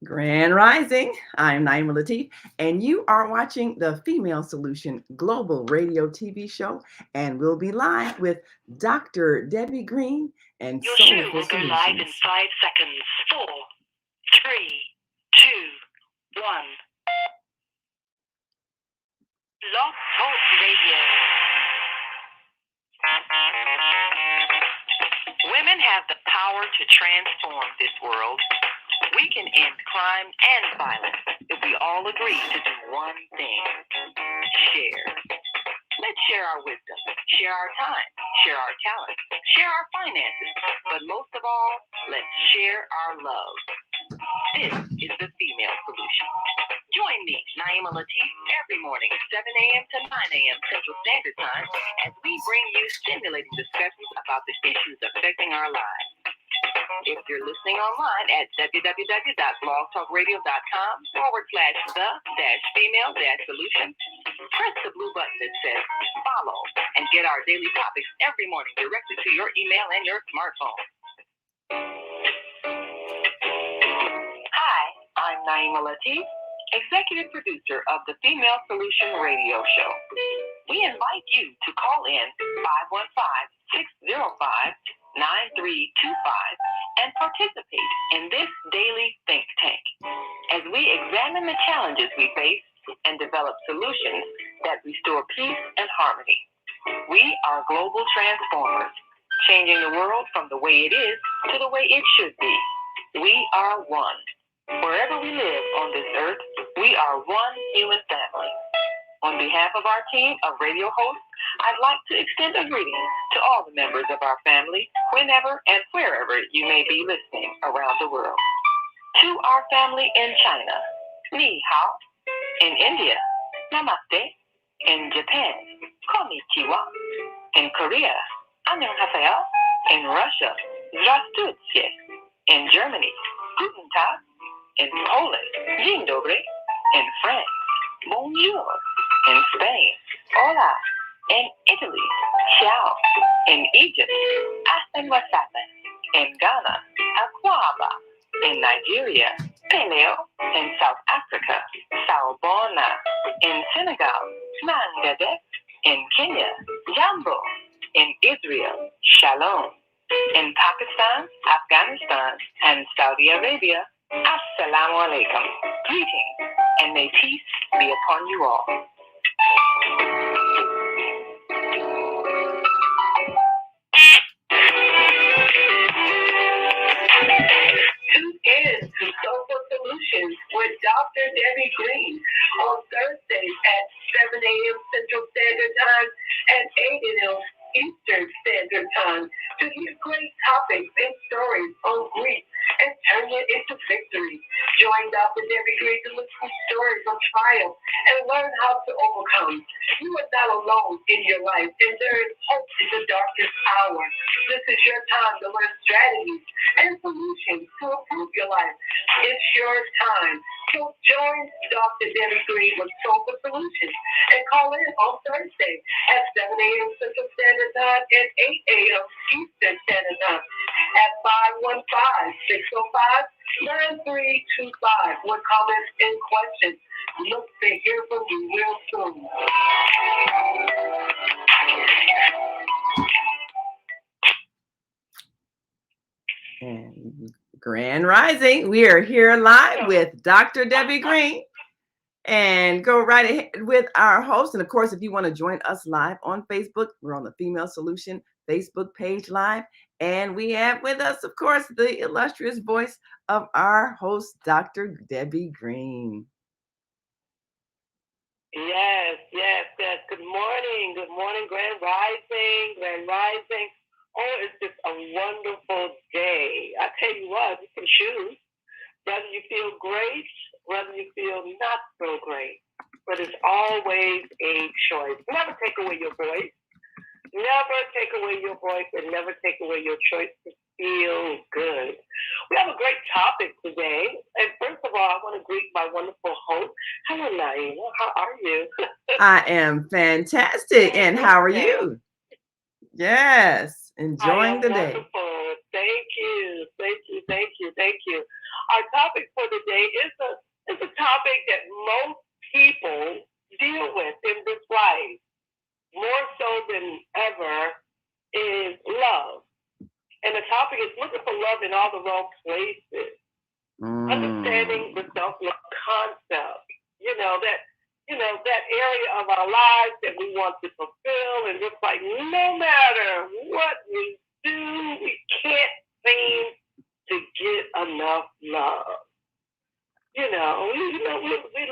Grand Rising. I'm Naima Latif, and you are watching the Female Solution Global Radio TV show, and we'll be live with Dr. Debbie Green and Your show Soulful will go live in Solutions. 5 seconds. 4, 3, 2, 1. Blog Talk Radio. Women have the power to transform this world. We can end crime and violence if we all agree to do one thing: share. Let's share our wisdom, share our time, share our talent, share our finances, but most of all, let's share our love. This is the Female Solution. Join me, Naima Latif, every morning, 7 a.m. to 9 a.m. Central Standard Time, as we bring you stimulating discussions about the issues affecting our lives. If you're listening online at www.blogtalkradio.com/the-female-solution, press the blue button that says follow and get our daily topics every morning directly to your email and your smartphone. Hi, I'm Naima Latif, executive producer of the Female Solution Radio Show. We invite you to call in 515-605-9325 and participate in this daily think tank as we examine the challenges we face and develop solutions that restore peace and harmony. We are global transformers, changing the world from the way it is to the way it should be. We are one. Wherever we live on this earth, we are one human family. On behalf of our team of radio hosts, I'd like to extend a greeting to all the members of our family, whenever and wherever you may be listening around the world. To our family in China, ni hao. In India, namaste. In Japan, konnichiwa. In Korea, annyeonghaseyo. In Russia, здравствуйте. In Germany, guten Tag. In Poland, dzień dobry. In France, bonjour. In Spain, hola. In Italy, ciao. In Egypt, ahlan wa sahlan. In Ghana, akwaba. In Nigeria, peleo. In South Africa, sawubona. In Senegal, mangade. In Kenya, jambo. In Israel, shalom. In Pakistan, Afghanistan, and Saudi Arabia, assalamu alaikum. Greetings, and may peace be upon you all. Tune in to Soulful Solutions with Dr. Debbie Green on Thursdays at 7 a.m. Central Standard Time and 8 a.m. Eastern Standard Time to hear great topics and stories on grief and turn it into victory. Join Dr. Debbie Green to listen to stories of triumph and learn how to overcome. You are not alone in your life, and there is hope in the darkest hour. This is your time to learn strategies and solutions to improve your life. It's your time. So join Dr. Debbie Green with Soulful Solutions and call in on Thursday at 7 a.m. Central Standard Time and 8 a.m. Eastern Standard Time at 515-605-9325 with comments and questions. Look to hear from you real soon. And Grand Rising. We are here live with Dr. Debbie Green. And go right ahead with our host. And of course, if you want to join us live on Facebook, we're on the Female Solution Facebook page live. And we have with us, of course, the illustrious voice of our host, Dr. Debbie Green. Yes. Good morning, Grand Rising, Grand Rising. Oh, it's just a wonderful day. I tell you what, you can choose whether you feel great, whether you feel not so great. But it's always a choice. Never take away your voice. Never take away your voice and never take away your choice to feel good. We have a great topic today. And first of all, I want to greet my wonderful host. Hello, Naima. How are you? I am fantastic. And how are you? Yes, enjoying the day. Wonderful. Thank you. Our topic for today is looking for love in all the wrong places. Understanding the self-love concept, that area of our lives that we want to fulfill, and just like no matter what we do, we can't seem to get enough love. We're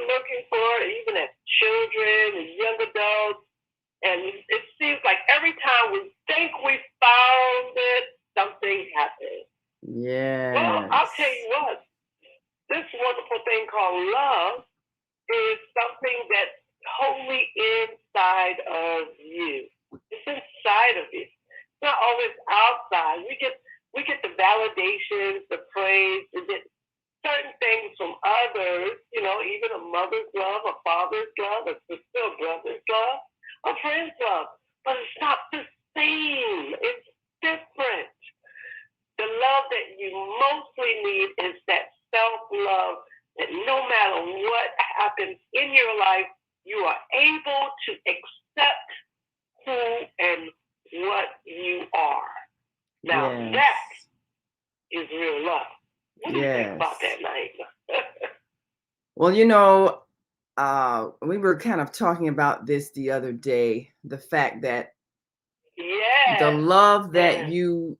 looking for it even as children and young adults, and it seems like every time we think we found it, something happens. Yeah. Well, I'll tell you what. This wonderful thing called love is something that's totally inside of you. It's inside of you. It's not always outside. We get the validations, the praise, we get certain things from others, even a mother's love, a father's love, a sister, a brother's love, a friend's love. But it's not the same. It's different. The love that you mostly need is that self-love, that no matter what happens in your life, you are able to accept who and what you are. Now, that is real love. What do you think about that, Naima? Well, we were kind of talking about this the other day, the fact that the love that you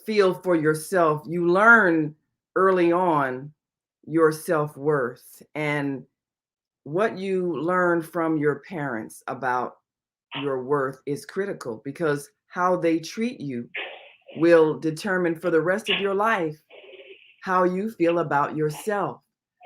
feel for yourself, you learn early on your self-worth, and what you learn from your parents about your worth is critical, because how they treat you will determine for the rest of your life how you feel about yourself.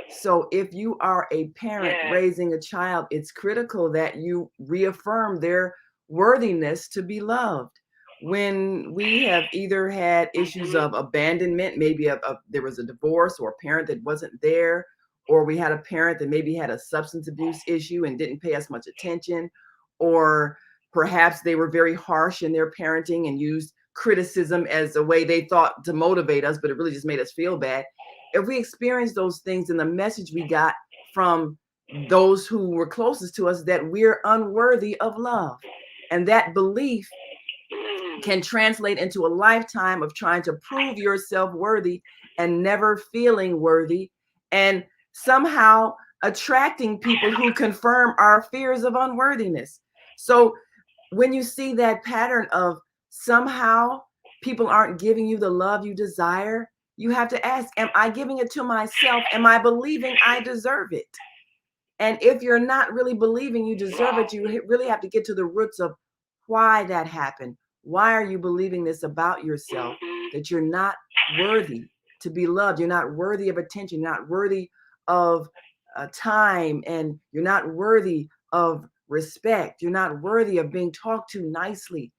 So if you are a parent raising a child, it's critical that you reaffirm their worthiness to be loved. When we have either had issues of abandonment, maybe there was a divorce, or a parent that wasn't there, or we had a parent that maybe had a substance abuse issue and didn't pay us much attention, or perhaps they were very harsh in their parenting and used criticism as a way they thought to motivate us, but it really just made us feel bad. If we experience those things, and the message we got from those who were closest to us that we're unworthy of love, and that belief can translate into a lifetime of trying to prove yourself worthy and never feeling worthy, and somehow attracting people who confirm our fears of unworthiness. So when you see that pattern of somehow people aren't giving you the love you desire, you have to ask, am I giving it to myself? Am I believing I deserve it? And if you're not really believing you deserve it, you really have to get to the roots of why that happened. Why are you believing this about yourself, that you're not worthy to be loved? You're not worthy of attention. You're not worthy of time, and you're not worthy of respect. You're not worthy of being talked to nicely.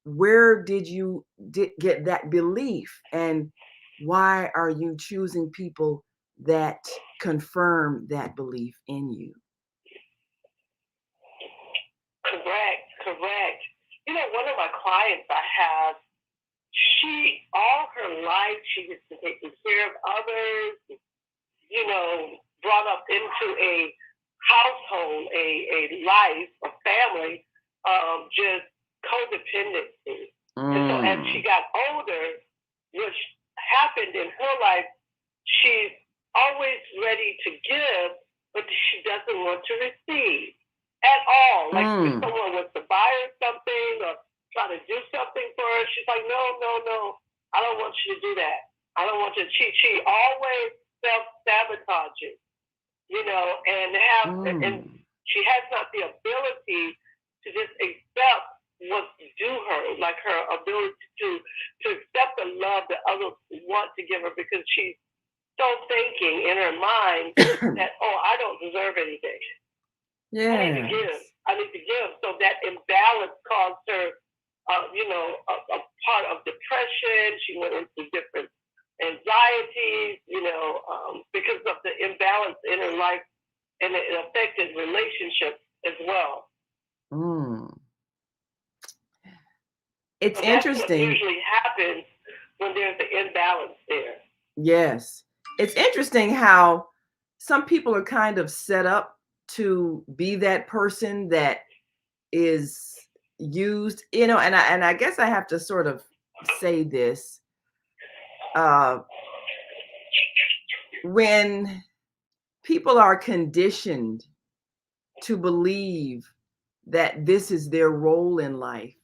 Where did you get that belief? And why are you choosing people that confirm that belief in you? Correct. One of my clients I have, all her life, she has been taking care of others, brought up into a household, a life, a family of just codependency. And so as she got older, which happened in her life, she's always ready to give, but she doesn't want to receive at all. Like if someone was to buy her something or try to do something for her, she's like, no, I don't want you to do that. I don't want you to cheat. She always self-sabotages, and she has not the ability to just accept what's due her, like her ability to accept the love that others want to give her, because she's so thinking in her mind that, I don't deserve anything. I need to give. So that imbalance caused her, a part of depression. She went into different anxieties, because of the imbalance in her life, and it affected relationships as well. It's so interesting. What usually happens when there's an imbalance there. Yes. It's interesting how some people are kind of set up to be that person that is used, and I guess I have to sort of say this. When people are conditioned to believe that this is their role in life,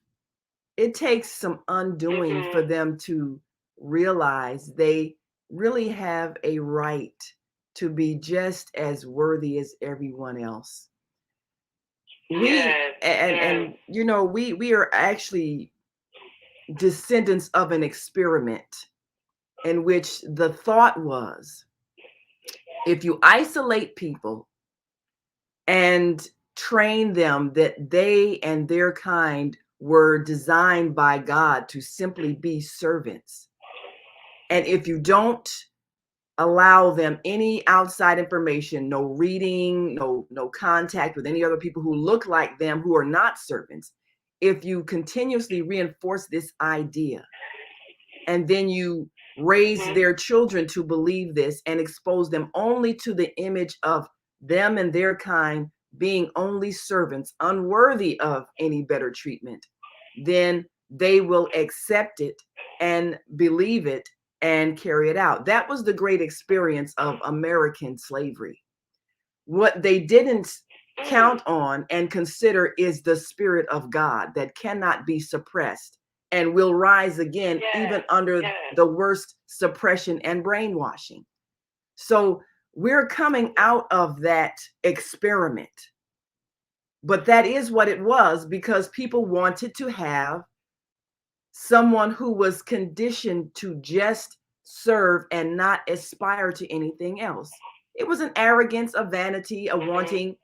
it takes some undoing for them to realize they really have a right to be just as worthy as everyone else. And you know, we are actually descendants of an experiment in which the thought was, if you isolate people and train them that they and their kind were designed by God to simply be servants, and if you don't allow them any outside information, no reading, no contact with any other people who look like them, who are not servants, if you continuously reinforce this idea, and then you raise their children to believe this and expose them only to the image of them and their kind being only servants, unworthy of any better treatment, then they will accept it and believe it and carry it out. That was the great experience of American slavery. What they didn't count on and consider is the Spirit of God that cannot be suppressed and will rise again, even under the worst suppression and brainwashing. So we're coming out of that experiment. But that is what it was, because people wanted to have someone who was conditioned to just serve and not aspire to anything else. It was an arrogance, a vanity, a wanting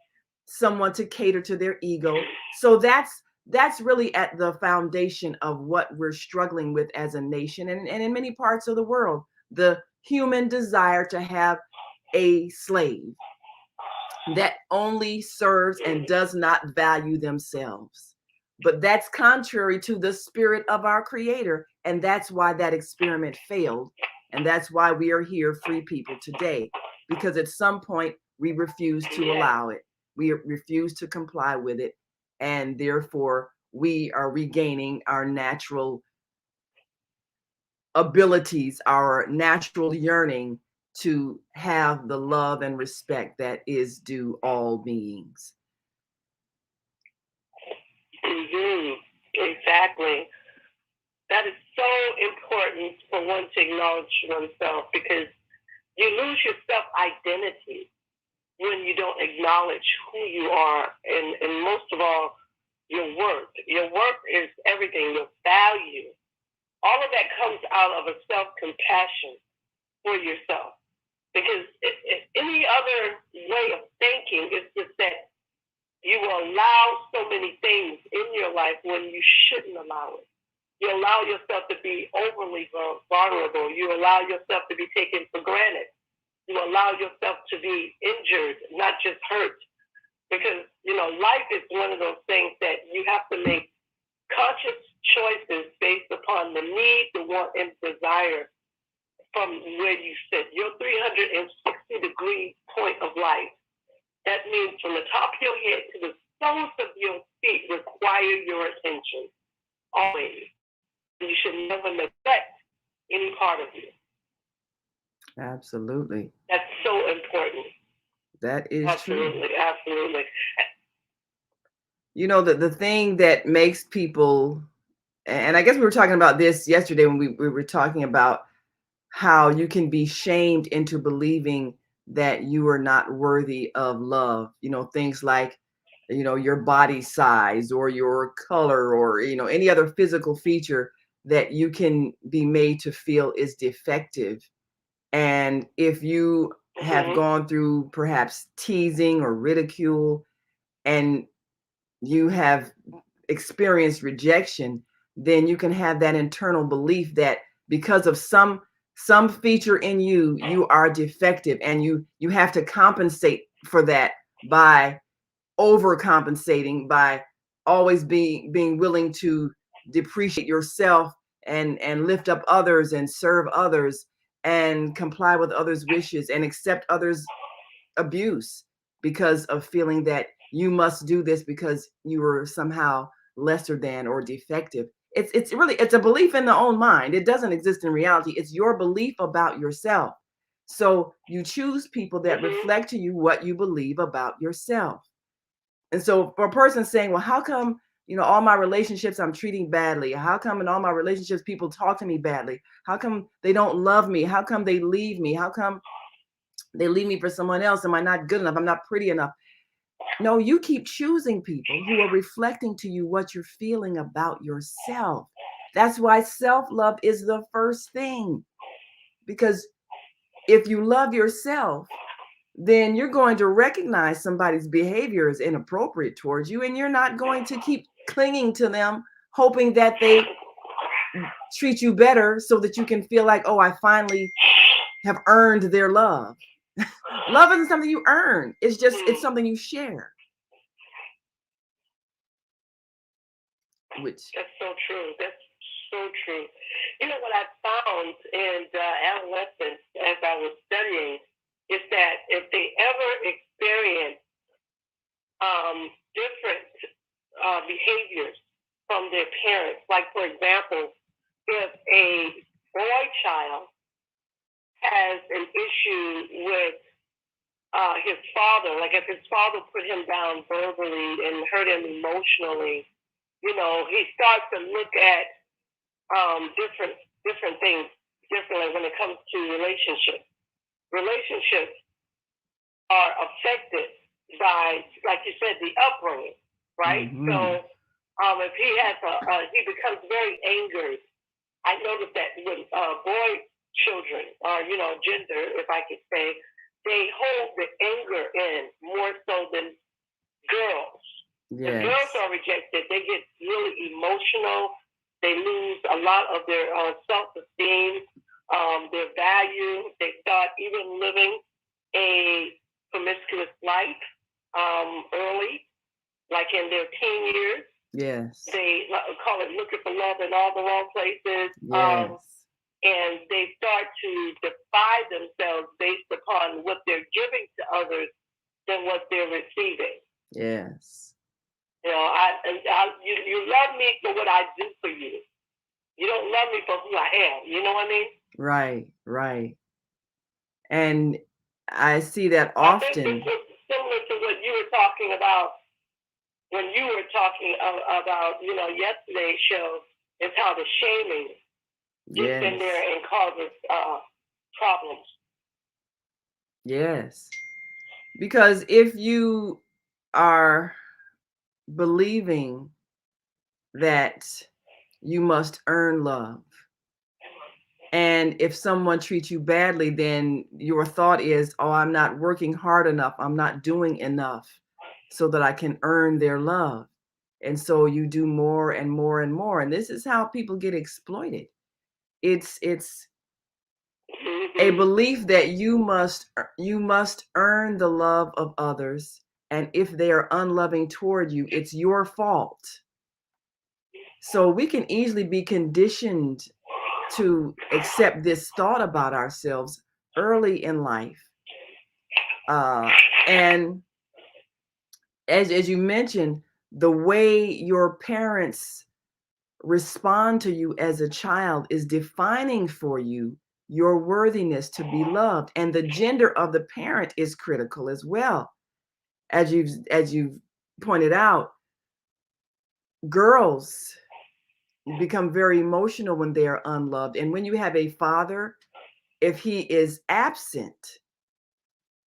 someone to cater to their ego. So that's really at the foundation of what we're struggling with as a nation, and in many parts of the world, the human desire to have a slave that only serves and does not value themselves. But that's contrary to the spirit of our Creator, and that's why that experiment failed, and that's why we are here, free people, today, because at some point we refuse to allow it. We refuse to comply with it, and therefore we are regaining our natural abilities, our natural yearning to have the love and respect that is due all beings. Exactly. That is so important for one to acknowledge oneself, because you lose your self-identity when you don't acknowledge who you are, and most of all, your worth. Your worth is everything, your value. All of that comes out of a self-compassion for yourself. Because if any other way of thinking is just that you will allow so many things in your life when you shouldn't allow it. You allow yourself to be overly vulnerable. You allow yourself to be taken for granted. You allow yourself to be injured, not just hurt. Because, you know, life is one of those things that you have to make conscious choices based upon the need, the want, and desire from where you sit. Your 360-degree point of life. That means from the top of your head to the soles of your feet require your attention, always. You should never neglect any part of you. Absolutely. That's so important. That is absolutely, true. Absolutely. You know, the thing that makes people, and I guess we were talking about this yesterday when we were talking about how you can be shamed into believing that you are not worthy of love. You know, things like, you know, your body size or your color or, you know, any other physical feature that you can be made to feel is defective. And if you have gone through perhaps teasing or ridicule, and you have experienced rejection, then you can have that internal belief that because of some feature in you, you are defective, and you have to compensate for that by overcompensating, by always being willing to depreciate yourself and lift up others and serve others and comply with others' wishes and accept others' abuse because of feeling that you must do this because you were somehow lesser than or defective. It's really, it's a belief in the own mind. It doesn't exist in reality. It's your belief about yourself. So you choose people that reflect to you what you believe about yourself. And so for a person saying, well, how come, all my relationships I'm treating badly? How come in all my relationships people talk to me badly? How come they don't love me? How come they leave me? How come they leave me for someone else? Am I not good enough? I'm not pretty enough. No, you keep choosing people who are reflecting to you what you're feeling about yourself. That's why self-love is the first thing. Because if you love yourself, then you're going to recognize somebody's behavior is inappropriate towards you, and you're not going to keep clinging to them, hoping that they treat you better so that you can feel like, oh, I finally have earned their love. Love isn't something you earn. It's something you share. That's so true. That's so true. You know what I found in adolescence as I was studying is that if they ever experience different behaviors from their parents, like for example, if a boy child has an issue with his father, like if his father put him down verbally and hurt him emotionally, he starts to look at different things differently when it comes to relationships. Relationships are affected by, like you said, the upbringing, right? Mm-hmm. So if he has he becomes very angry. I noticed that with boy children, or gender, if I could say, they hold the anger in more so than girls. Yes. If girls are rejected, they get really emotional. They lose a lot of their self-esteem, their value. They start even living a promiscuous life early, like in their teen years. Yes. They call it looking for love in all the wrong places. Yes. And they start to define themselves based upon what they're giving to others than what they're receiving. Yes. You love me for what I do for you. You don't love me for who I am. You know what I mean? Right, right. And I see that often. I think this is similar to what you were talking about when you were talking about, yesterday's show, is how the shaming gets in there and causes problems. Yes. Because if you are believing that you must earn love, and if someone treats you badly, then your thought is, oh, I'm not working hard enough. I'm not doing enough so that I can earn their love. And so you do more and more and more. And this is how people get exploited. It's a belief that you must earn the love of others. And if they are unloving toward you, it's your fault. So we can easily be conditioned to accept this thought about ourselves early in life. And as you mentioned, the way your parents respond to you as a child is defining for you your worthiness to be loved. And the gender of the parent is critical as well. As you've pointed out, girls become very emotional when they are unloved. And when you have a father, if he is absent,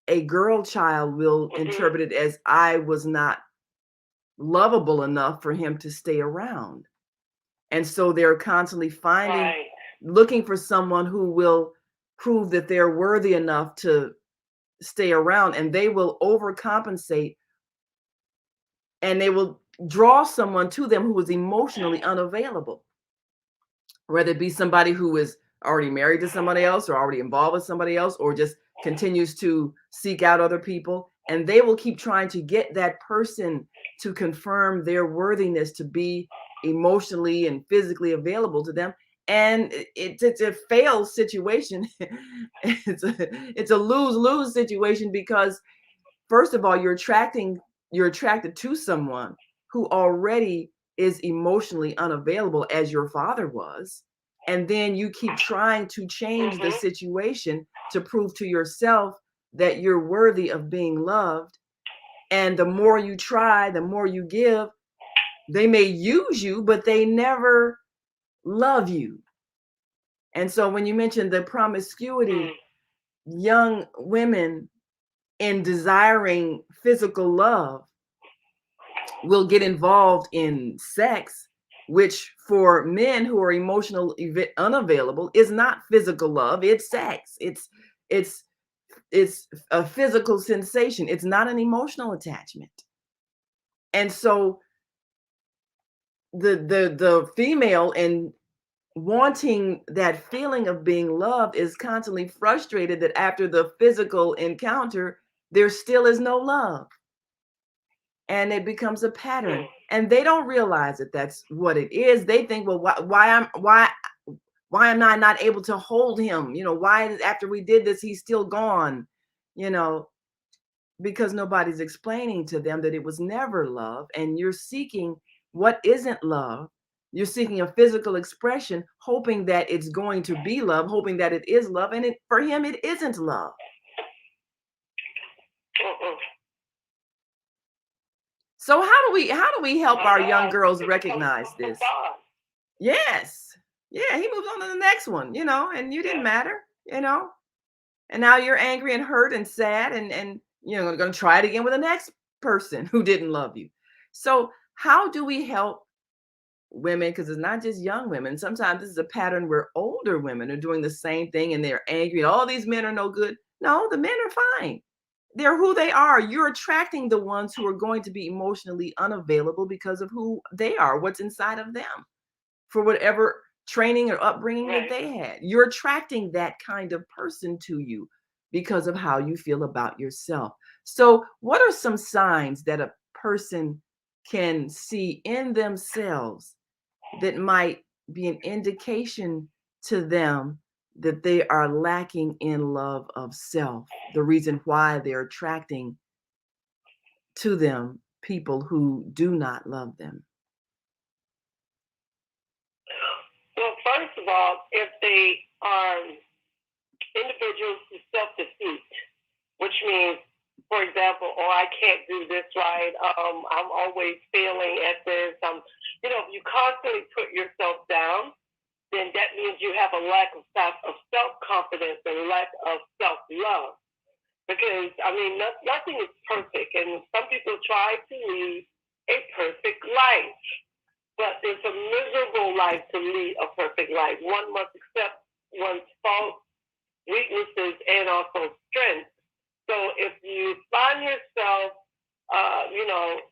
a girl child will interpret it as, I was not lovable enough for him to stay around. And so they're constantly looking for someone who will prove that they're worthy enough to stay around, and they will overcompensate, and they will draw someone to them who is emotionally unavailable, whether it be somebody who is already married to somebody else or already involved with somebody else, or just continues to seek out other people. And they will keep trying to get that person to confirm their worthiness to be emotionally and physically available to them. And it's a failed situation. It's a lose-lose situation, because first of all, you're attracted to someone who already is emotionally unavailable as your father was, and then you keep trying to change the situation to prove to yourself that you're worthy of being loved, and the more you try, the more you give, they may use you, but they never love you. And so when you mentioned the promiscuity, young women in desiring physical love will get involved in sex, which for men who are emotionally unavailable is not physical love, it's sex. It's a physical sensation. It's not an emotional attachment. And so the female, and wanting that feeling of being loved, is constantly frustrated that after the physical encounter, there still is no love. And it becomes a pattern. And they don't realize that that's what it is. They think, well, why am I not able to hold him? Why is, after we did this, he's still gone? Because nobody's explaining to them that it was never love, and you're seeking what isn't love. You're seeking a physical expression, hoping that it's going to be love, hoping that it is love, and for him, it isn't love. So how do we help our young girls recognize this? Yes. Yeah, he moves on to the next one, and you didn't matter, and now you're angry and hurt and sad, and going to try it again with the next person who didn't love you. So how do we help women? Because it's not just young women. Sometimes this is a pattern where older women are doing the same thing, and they're angry. All these men are no good. No, the men are fine. They're who they are. You're attracting the ones who are going to be emotionally unavailable because of who they are, what's inside of them, for whatever training or upbringing that they had. You're attracting that kind of person to you because of how you feel about yourself. So what are some signs that a person can see in themselves that might be an indication to them that they are lacking in love of self, the reason why they're attracting to them people who do not love them? Well, first of all, if they are individuals who self-defeat, which means, for example, I can't do this right. I'm always failing at this. If you constantly put yourself down, then that means you have a lack of self-confidence and lack of self-love. Because, nothing is perfect, and some people try to lead a perfect life. But it's a miserable life to lead a perfect life. One must accept one's faults, weaknesses, and also strengths. So if you find yourself,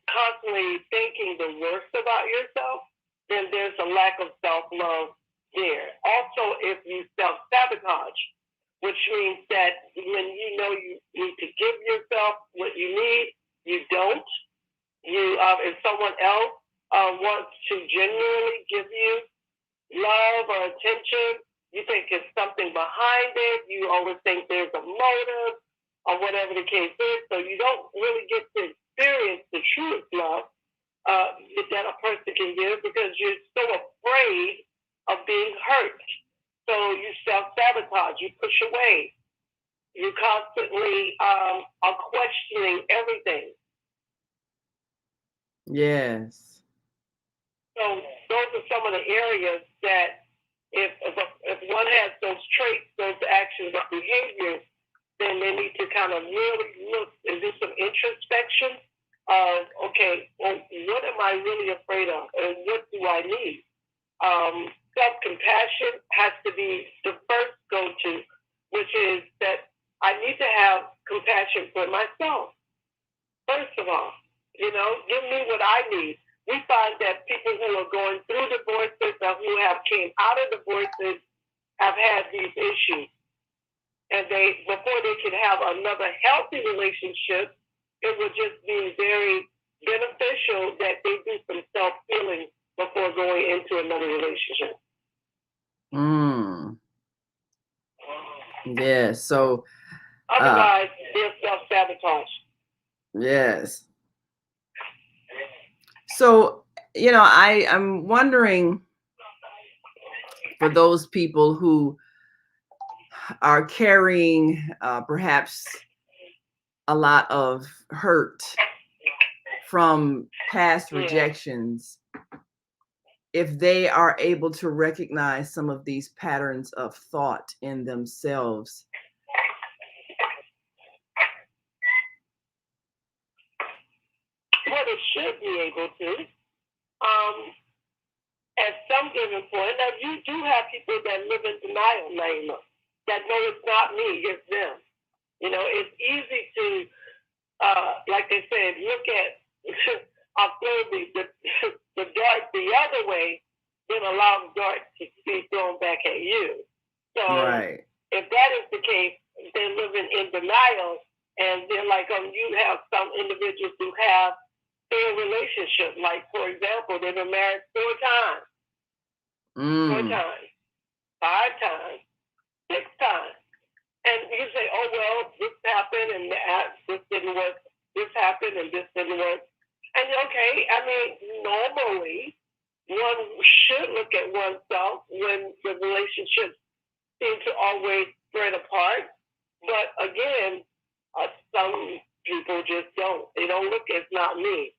constantly thinking the worst about yourself, then there's a lack of self-love there. Also, if you self-sabotage, which means that when you know you need to give yourself what you need, you don't. If someone else wants to genuinely give you love or attention, you think it's something behind it. You always think there's a motive or whatever the case is. So you don't really get to experience the truest love that a person can give because you're so afraid of being hurt. So you self-sabotage, you push away. You constantly are questioning everything. Yes. So those are some of the areas that if one has those traits, those actions or behaviors, then they need to kind of really look and do some introspection of, okay, well, what am I really afraid of and what do I need? Self-compassion has to be the first go-to, which is that I need to have compassion for myself. First of all, give me what I need. We find that people who are going through divorces or who have came out of divorces have had these issues. And before they can have another healthy relationship, it would just be very beneficial that they do some self-healing before going into another relationship. Yeah, so otherwise they're self-sabotage. Yes. So I'm wondering for those people who are carrying perhaps a lot of hurt from past rejections, if they are able to recognize some of these patterns of thought in themselves. Well, it should be able to. At some given point, now you do have people that live in denial, Naima, that know it's not me, it's them. It's easy to, like they said, look at the dart the other way, then allow the dart to be thrown back at you. So right. If that is the case, they're living in denial, and they're like, you have some individuals who have failed relationships. Like, for example, they've been married 4 times, 4 times, 5 times, 6 times. And you say, oh, well, this happened and this didn't work. This happened and this didn't work. And okay, I mean, normally one should look at oneself when the relationships seem to always spread apart. But again, some people just don't. They don't look, it's not me.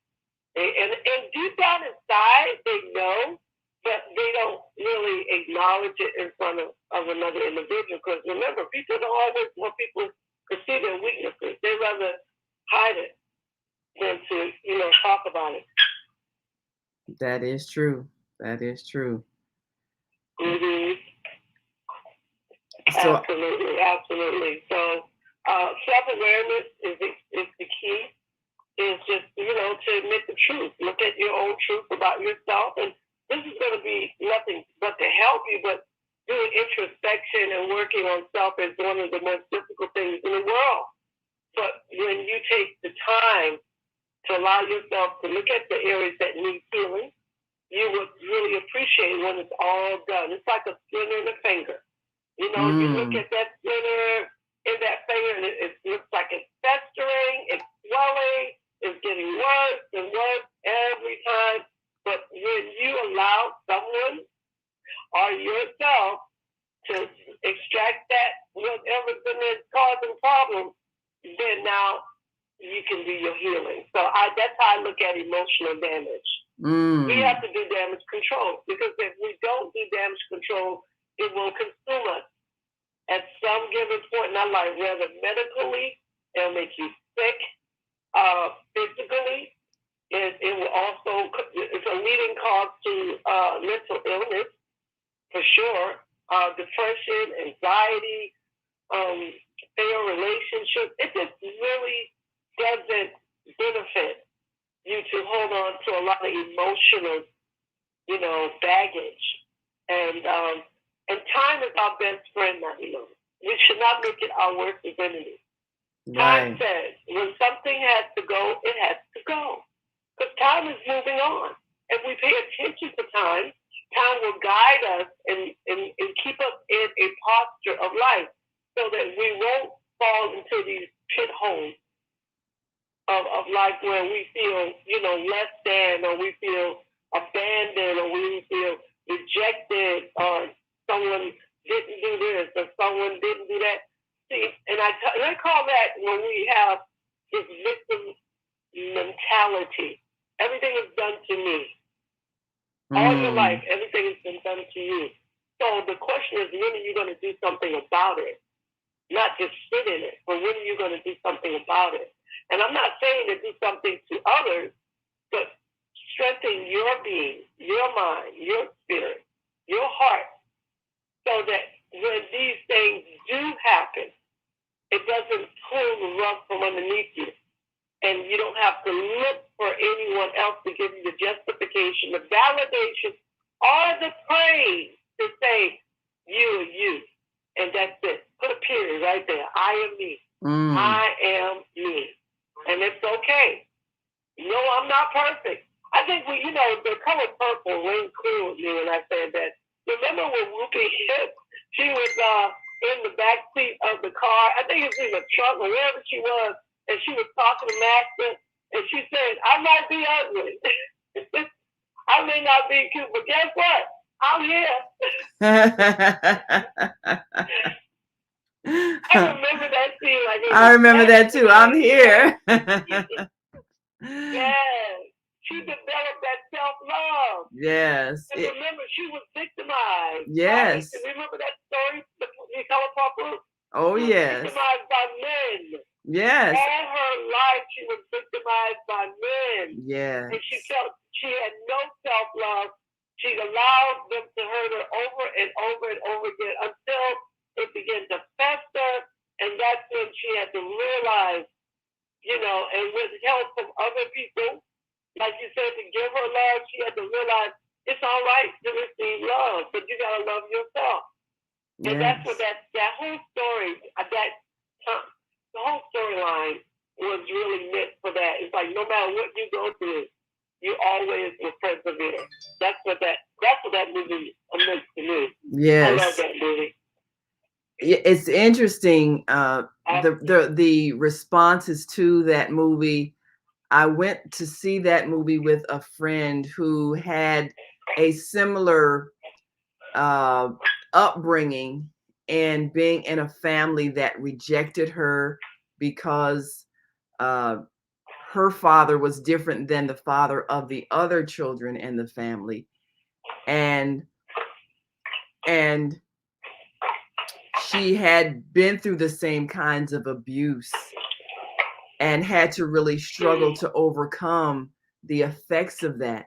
And deep down inside, they know, but they don't really acknowledge it in front of another individual. Because remember, people don't always want people to see their weaknesses. They rather hide it than to, talk about it. That is true. That is true. Mm-hmm. So, absolutely. So self-awareness is the key. It's just, to admit the truth. Look at your own truth about yourself. And this is going to be nothing but to help you, but doing introspection and working on self is one of the most difficult things in the world. But when you take the time to allow yourself to look at the areas that need healing, you would really appreciate when it's all done. It's like a splinter in a finger. You look at that splinter in that finger, and it looks like it's festering, it's swelling, it's getting worse and worse every time. But when you allow someone or yourself to extract that, whatever's in there causing problems, then now you can do your healing. So that's how I look at emotional damage. We have to do damage control, because if we don't do damage control, it will consume us at some given point in our life, whether medically, it'll make you sick, physically. It will also, it's a leading cause to mental illness, for sure, depression, anxiety, failed relationships. It just really doesn't benefit you to hold on to a lot of emotional, baggage. And time is our best friend now, We should not make it our worst enemy. Time says when something has to go, it has to go. Because time is moving on. If we pay attention to time, time will guide us and keep us in a posture of life so that we won't fall into these pit holes of life where we feel, less than, or we feel abandoned, or we feel rejected, or someone didn't do this, or someone didn't do that. See, and I call that when we have this victim mentality. Everything is done to me. All your life, everything has been done to you. So the question is, when are you going to do something about it? Not just sit in it, but when are you going to do something about it? And I'm not saying to do something to others, but strengthen your being, your mind, your spirit, your heart, so that when these things do happen, it doesn't pull the rug from underneath you. And you don't have to look for anyone else to give you the justification, the validation, or the praise to say, you are you. And that's it. Put a period right there. I am me. I am me. And it's okay. No, I'm not perfect. I think the color purple rang cool with me when I said that. Remember when Whoopi hit? She was in the back seat of the car. I think it was in the trunk or wherever she was. And she was talking to Master, and she said, I might be ugly. I may not be cute, but guess what? I'm here. I remember that scene. Like I remember that too. I'm here. Yes. She developed that self-love. Yes. And remember, she was victimized. Yes. Right? Remember that story, the Color Purple? Oh, she yes. Was victimized by men. Yes. All her life, she was victimized by men. Yes. And she felt she had no self-love. She allowed them to hurt her over and over and over again until it began to fester. And that's when she had to realize, and with help from other people, like you said, to give her love, she had to realize it's all right to receive love, but you gotta love yourself. And that's what that whole story, the whole storyline was really meant for that. It's like no matter what you go through, you always will persevere. That's what that movie meant to me. Yes. I love that movie. It's interesting. The responses to that movie. I went to see that movie with a friend who had a similar upbringing and being in a family that rejected her because her father was different than the father of the other children in the family. And she had been through the same kinds of abuse and had to really struggle to overcome the effects of that.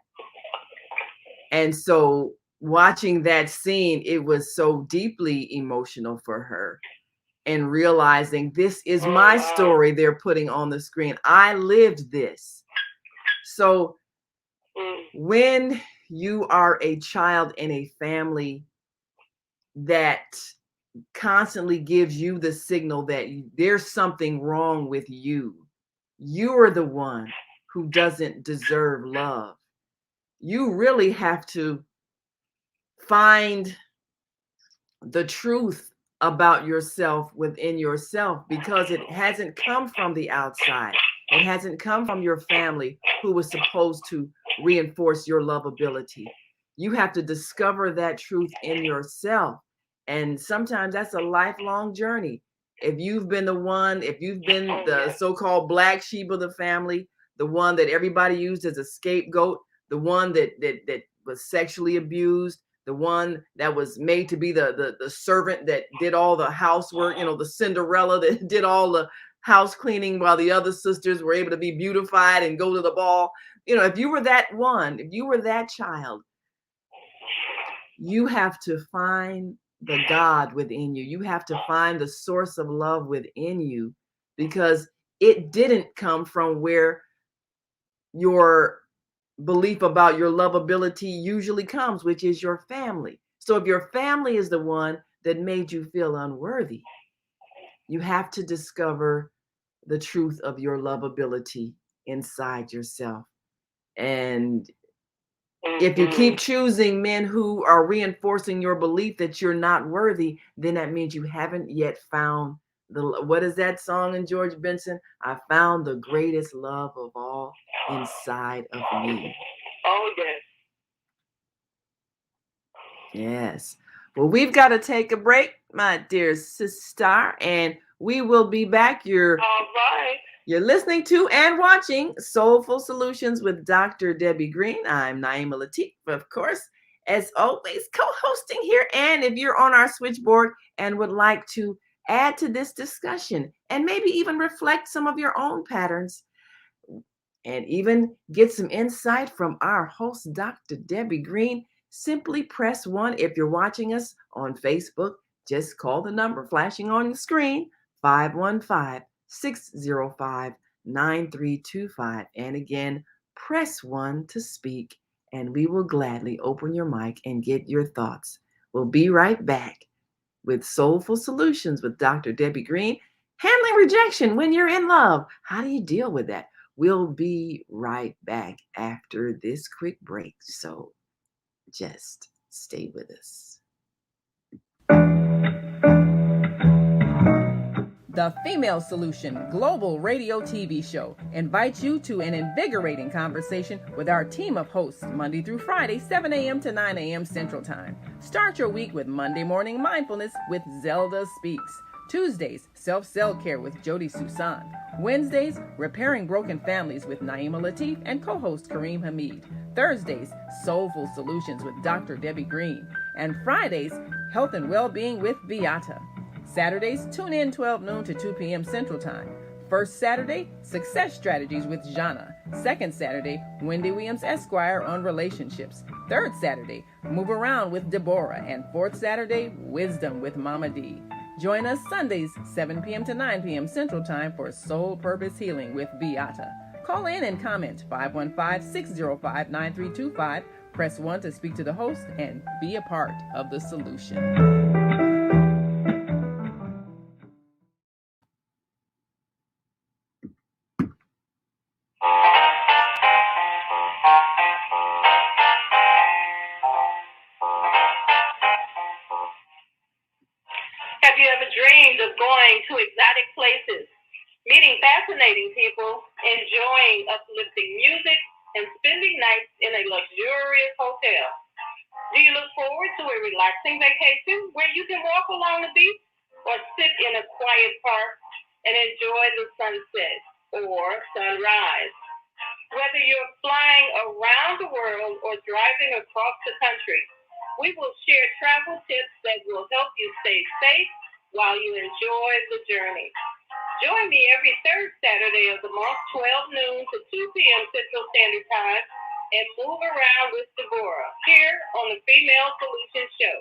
And so watching that scene, it was so deeply emotional for her, and realizing this is my story they're putting on the screen. I lived this. So when you are a child in a family that constantly gives you the signal that there's something wrong with you, you are the one who doesn't deserve love. You really have to find the truth about yourself within yourself, because it hasn't come from the outside. It hasn't come from your family who was supposed to reinforce your lovability. You have to discover that truth in yourself. And sometimes that's a lifelong journey. If you've been the so-called black sheep of the family, the one that everybody used as a scapegoat, the one that was sexually abused, the one that was made to be the servant that did all the housework, the Cinderella that did all the house cleaning while the other sisters were able to be beautified and go to the ball. If you were that one, if you were that child, you have to find the God within you. You have to find the source of love within you, because it didn't come from where your belief about your lovability usually comes, which is your family. So if your family is the one that made you feel unworthy, you have to discover the truth of your lovability inside yourself. And if you keep choosing men who are reinforcing your belief that you're not worthy, then that means you haven't yet found what is that song in George Benson? I found the greatest love of all inside of me. Oh, yes. Yes. Well, we've got to take a break, my dear sister, and we will be back. All right. You're listening to and watching Soulful Solutions with Dr. Debbie Green. I'm Naima Latif, of course, as always, co-hosting here. And if you're on our switchboard and would like to add to this discussion and maybe even reflect some of your own patterns and even get some insight from our host, Dr. Debbie Green, simply press 1. If you're watching us on Facebook, just call the number flashing on the screen, 515-605-9325. And again, press 1 to speak, and we will gladly open your mic and get your thoughts. We'll be right back with Soulful Solutions with Dr. Debbie Green. Handling rejection when you're in love. How do you deal with that? We'll be right back after this quick break. So just stay with us. The Female Solution Global Radio TV Show invites you to an invigorating conversation with our team of hosts Monday through Friday, 7 a.m. to 9 a.m. Central Time. Start your week with Monday Morning Mindfulness with Zelda Speaks. Tuesdays, Self Care with Jody Susan. Wednesdays, Repairing Broken Families with Naima Latif and co-host Kareem Hamid. Thursdays, Soulful Solutions with Dr. Debbie Green. And Fridays, Health and Wellbeing with Beata. Saturdays, tune in 12 noon to 2 p.m. Central Time. First Saturday, Success Strategies with Jana. Second Saturday, Wendy Williams Esquire on relationships. Third Saturday, Move Around with Deborah. And fourth Saturday, Wisdom with Mama D. Join us Sundays, 7 p.m. to 9 p.m. Central Time for Soul Purpose Healing with Beata. Call in and comment 515-605-9325. Press 1 to speak to the host and be a part of the solution. Have you ever dreamed of going to exotic places, meeting fascinating people, enjoying uplifting music, and spending nights in a luxurious hotel? Do you look forward to a relaxing vacation where you can walk along the beach or sit in a quiet park and enjoy the sunset or sunrise? Whether you're flying around the world or driving across the country, we will share travel tips that will help you stay safe while you enjoy the journey. Join me every third Saturday of the month, 12 noon to 2 p.m. Central Standard Time, and move around with Deborah here on the Female Solution Show.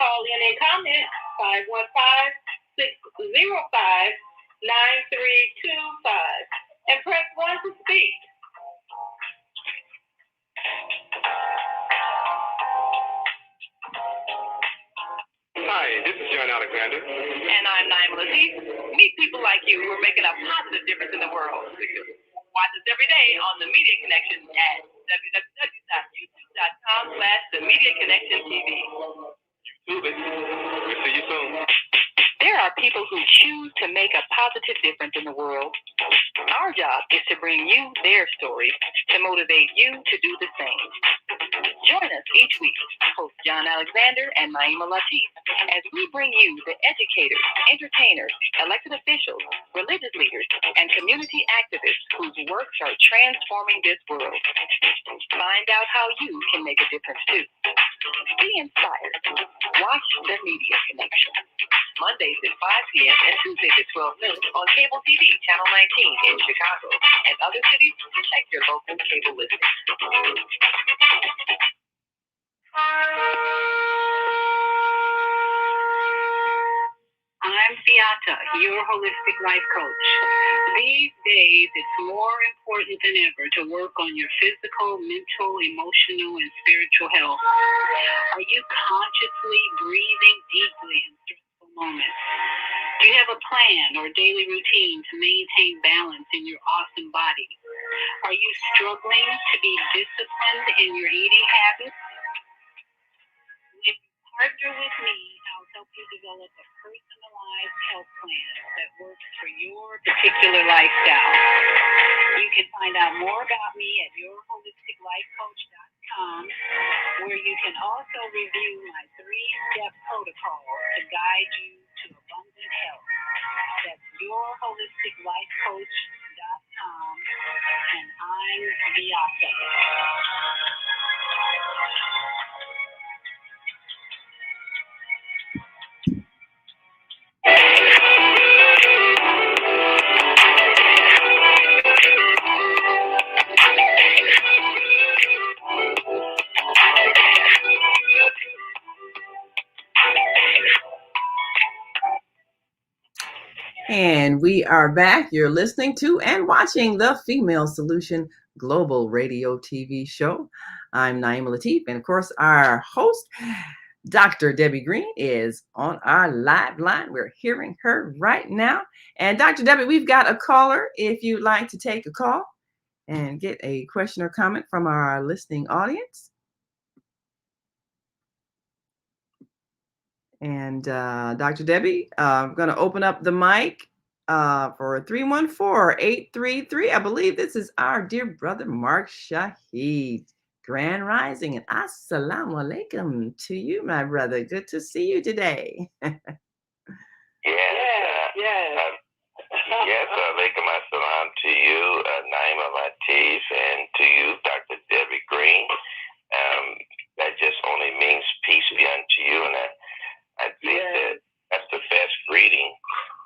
Call in and comment 515-605-9325 and press 1 to speak. Hi, this is John Alexander. And I'm Naima Latif. Meet people like you who are making a positive difference in the world. Watch us every day on The Media Connection at www.youtube.com/TheMediaConnectionTV. YouTube it. We'll see you soon. There are people who choose to make a positive difference in the world. Our job is to bring you their stories to motivate you to do the same. Join us each week, host John Alexander and Naima Latif, as we bring you the educators, entertainers, elected officials, religious leaders, and community activists whose works are transforming this world. Find out how you can make a difference too. Be inspired. Watch The Media Connection. Mondays at 5 p.m. and Tuesdays at 12 noon on Cable TV Channel 19 in Chicago and other cities. Check your local cable listing. I'm Beata, your holistic life coach. These days, it's more important than ever to work on your physical, mental, emotional, and spiritual health. Are you consciously breathing deeply in stressful moments? Do you have a plan or daily routine to maintain balance in your awesome body? Are you struggling to be disciplined in your eating habits? When you partner with me, I'll help you develop a personalized health plan that works for your particular lifestyle. You can find out more about me at yourholisticlifecoach.com, where you can also review my 3-step protocol to guide you to abundant health. That's yourholisticlifecoach.com, and I'm Beata. And we are back. You're listening to and watching the Female Solution Global Radio TV show. I'm Naima Latif, and of course, our host, Dr. Debbie Green, is on our live line. We're hearing her right now. And Dr. Debbie, we've got a caller if you'd like to take a call and get a question or comment from our listening audience. And Dr. Debbie, I'm going to open up the mic for 314-833. I believe this is our dear brother, Mark Shahid. Grand Rising and Assalamu Alaikum to you, my brother. Good to see you today. Yes, alaikum assalam to you, Naima Latif, and to you, Dr. Debbie Green. That just only means peace be unto you, and I think that's the best greeting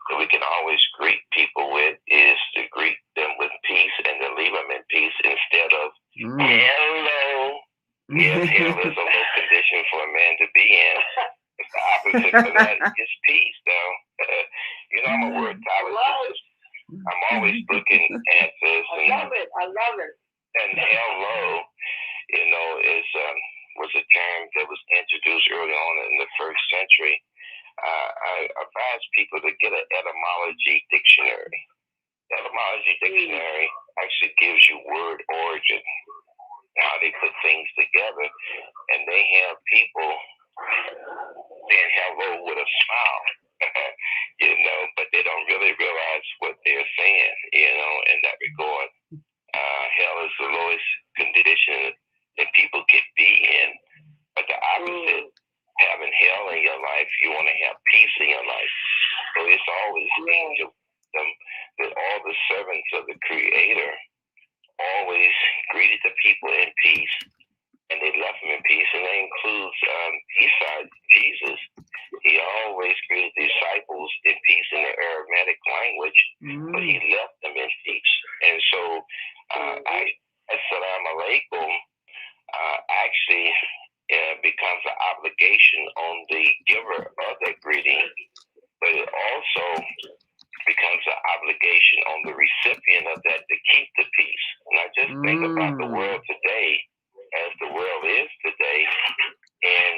that we can always greet people with, is to greet them with peace and to leave them in peace instead of hello. Yes, hell is a low condition for a man to be in. The opposite of that is peace, though. I'm a wordologist. I'm always looking at this. I love it. And hello, was a term that was introduced early on in the first century. I advise people to get an etymology dictionary. The etymology dictionary actually gives you word origin, how they put things together, and they have people saying hello with a smile, but they don't really realize what they're saying, in that regard. Hell is the lowest condition that people can be in, but the opposite, having hell in your life, you want to have peace in your life. So it's always angel that all the servants of the Creator always greeted the people in peace, and they left them in peace, and that includes besides Jesus. He always greeted the disciples in peace in the Aramaic language, but he left them in peace. And so, Assalamu alaikum actually becomes an obligation on the giver of that greeting, but it also becomes an obligation on the recipient of that to keep the peace. Now just think about the world today, as the world is today, and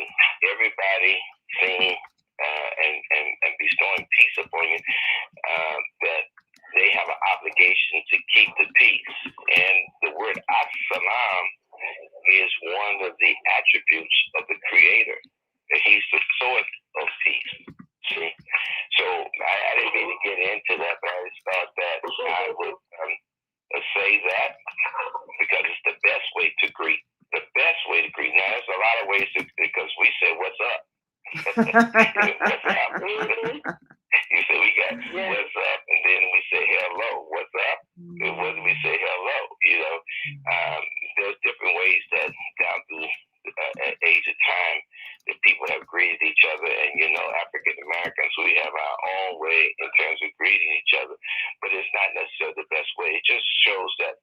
everybody saying and bestowing peace upon you, that they have an obligation to keep the peace. And the word as-salam is one of the attributes of the Creator, that he's the source of peace. See? So I didn't mean to get into that, but I just thought that I would say that because it's the best way to greet. The best way to greet. Now, there's a lot of ways because we say, what's up? What's up? You say, we got what's up, and then we say, hello, what's up? And when we say hello, there's different ways that down through age of time that people have greeted each other, and African Americans, we have our own way in terms of greeting each other, but it's not necessarily the best way. It just shows that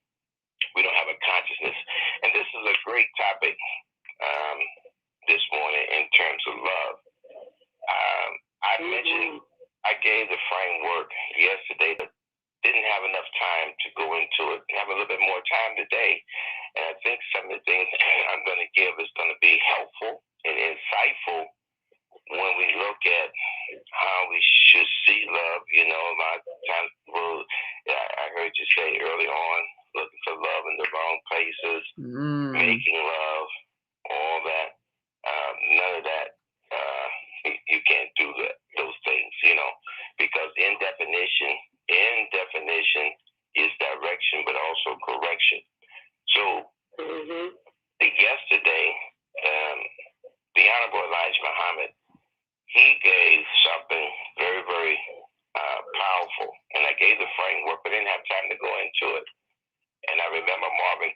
we don't have a consciousness. And this is a great topic this morning in terms of love. I gave the framework yesterday, but didn't have enough time to go into it. Have a little bit more time today. And I think some of the things I'm going to give is going to be helpful and insightful when we look at how we should see love. A lot of times people, I heard you say early on, looking for love in the wrong places, making love, all that. None of that. You can't do those things, because in definition is direction, but also correction. So yesterday, the Honorable Elijah Muhammad, he gave something very, very powerful, and I gave the framework, but didn't have time to go into it. And I remember Marvin,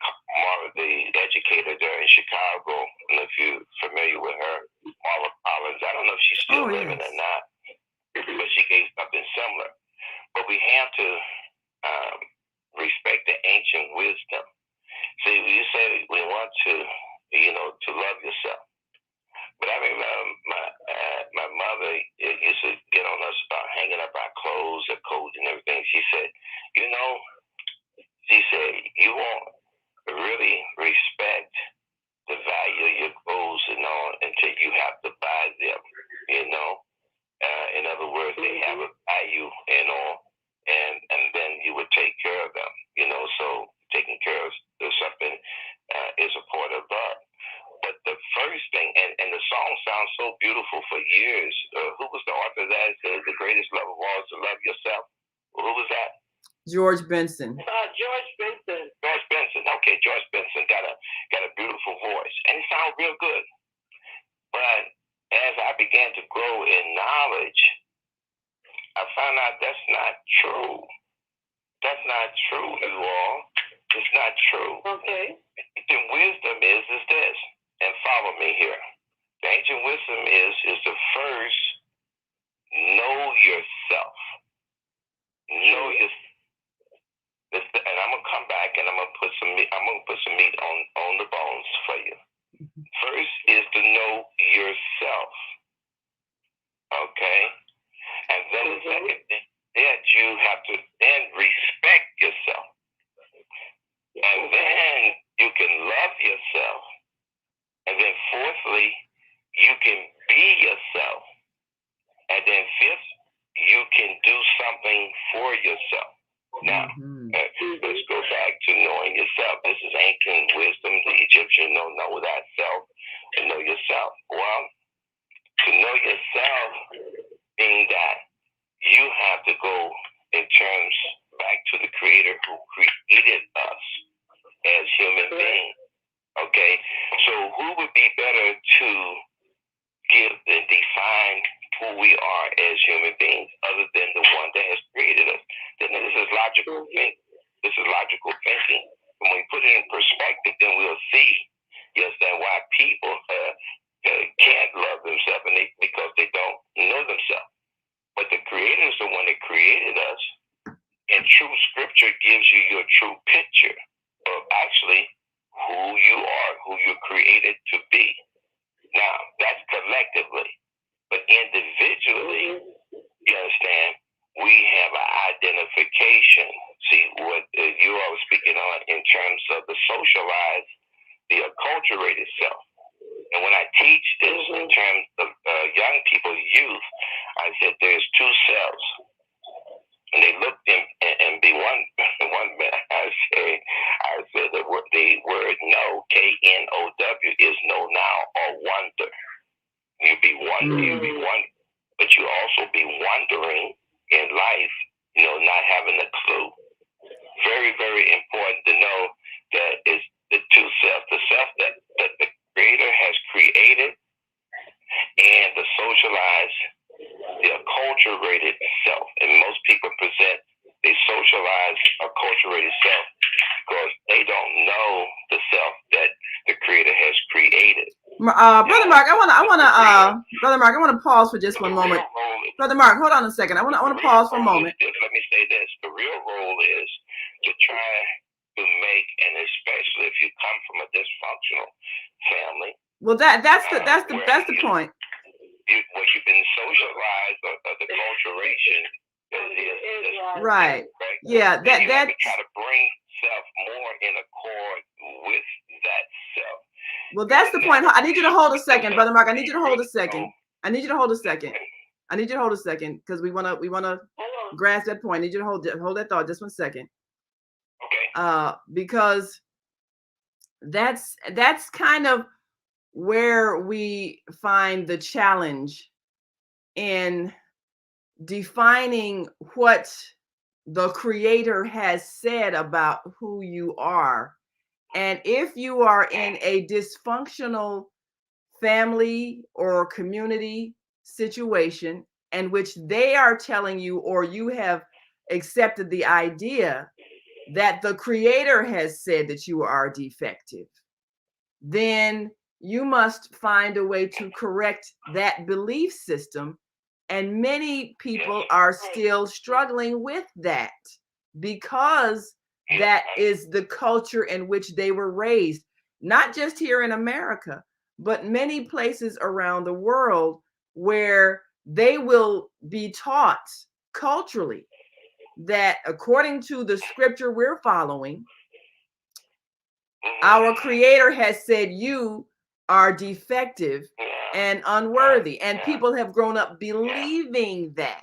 the educator there in Chicago. I don't know if you're familiar with her, Marva Collins. I don't know if she's still living or not, but she gave something similar. But we have to respect the ancient wisdom. See, you say we want to love yourself. But I remember my mother used to get on us about hanging up our clothes, her coats, and everything. She said, you won't really respect the value of your clothes and all until you have to buy them, in other words, they have a value and all, and then you would take care of them, so taking care of something is a part of that. But the first thing, and the song sounds so beautiful for years, love yourself? Who was that? George Benson. George Benson. George Benson. Okay, George Benson got a beautiful voice, and it sounded real good. But as I began to grow in knowledge, I found out that's not true. That's not true, you all. It's not true. Okay. The wisdom is this, and follow me here. The ancient wisdom is the first, know yourself. Know yourself. And I'm gonna come back and I'm gonna put some meat on the bones for you. First is to know yourself. Okay? And then the second is that you have to then respect yourself. And then you can love yourself. And then fourthly, you can be yourself. And then fifth, you can do something for yourself. Now, let's go back to knowing yourself. This is ancient wisdom. The Egyptians know that self and know yourself. Well, to know yourself means that you have to go in terms back to the Creator who created us as human beings. Okay? So who would be better to give and define who we are as human beings other than the one that has created us? Then this is logical thinking. This is logical thinking. When we put it in perspective, then we'll see, yes, then why people can't love themselves because they don't know themselves. But the Creator is the one that created us, and true Scripture gives you your true picture of actually who you are, who you're created to be. Now, that's collectively. But individually, you understand, we have an identification. See, what you all were speaking on in terms of the socialized, the acculturated self. And when I teach this in terms of young people, youth, I said there's two selves. And they looked and be one I said the word know, K-N-O-W, is know now or wonder. You be one, but you also be wondering in life, not having a clue. Very, very important to know that it's the two selves, the self that the Creator has created, and the socialized, the acculturated self. And most people present a socialized, acculturated self because they don't know the self that the Creator has created. Brother Mark, Brother Mark, I want to pause for just one moment. Brother Mark, hold on a second. I want to pause for a moment. Let me say this: the real role is to try to make, and especially if you come from a dysfunctional family. Well, that's the point. You've been socialized, or the acculturation. Right. Yeah. That try to bring self more in accord with that self. Well, that's the point. I need you to hold a second, Brother Mark. I need you to hold a second. I need you to hold a second because we wanna grasp that point. I need you to hold that thought just 1 second. Okay. Because that's kind of where we find the challenge in defining what the Creator has said about who you are. And if you are in a dysfunctional family or community situation in which they are telling you, or you have accepted the idea that the Creator has said that you are defective, then you must find a way to correct that belief system. And many people are still struggling with that because that is the culture in which they were raised, not just here in America, but many places around the world where they will be taught culturally that according to the scripture we're following, our Creator has said you are defective and unworthy, and people have grown up believing that.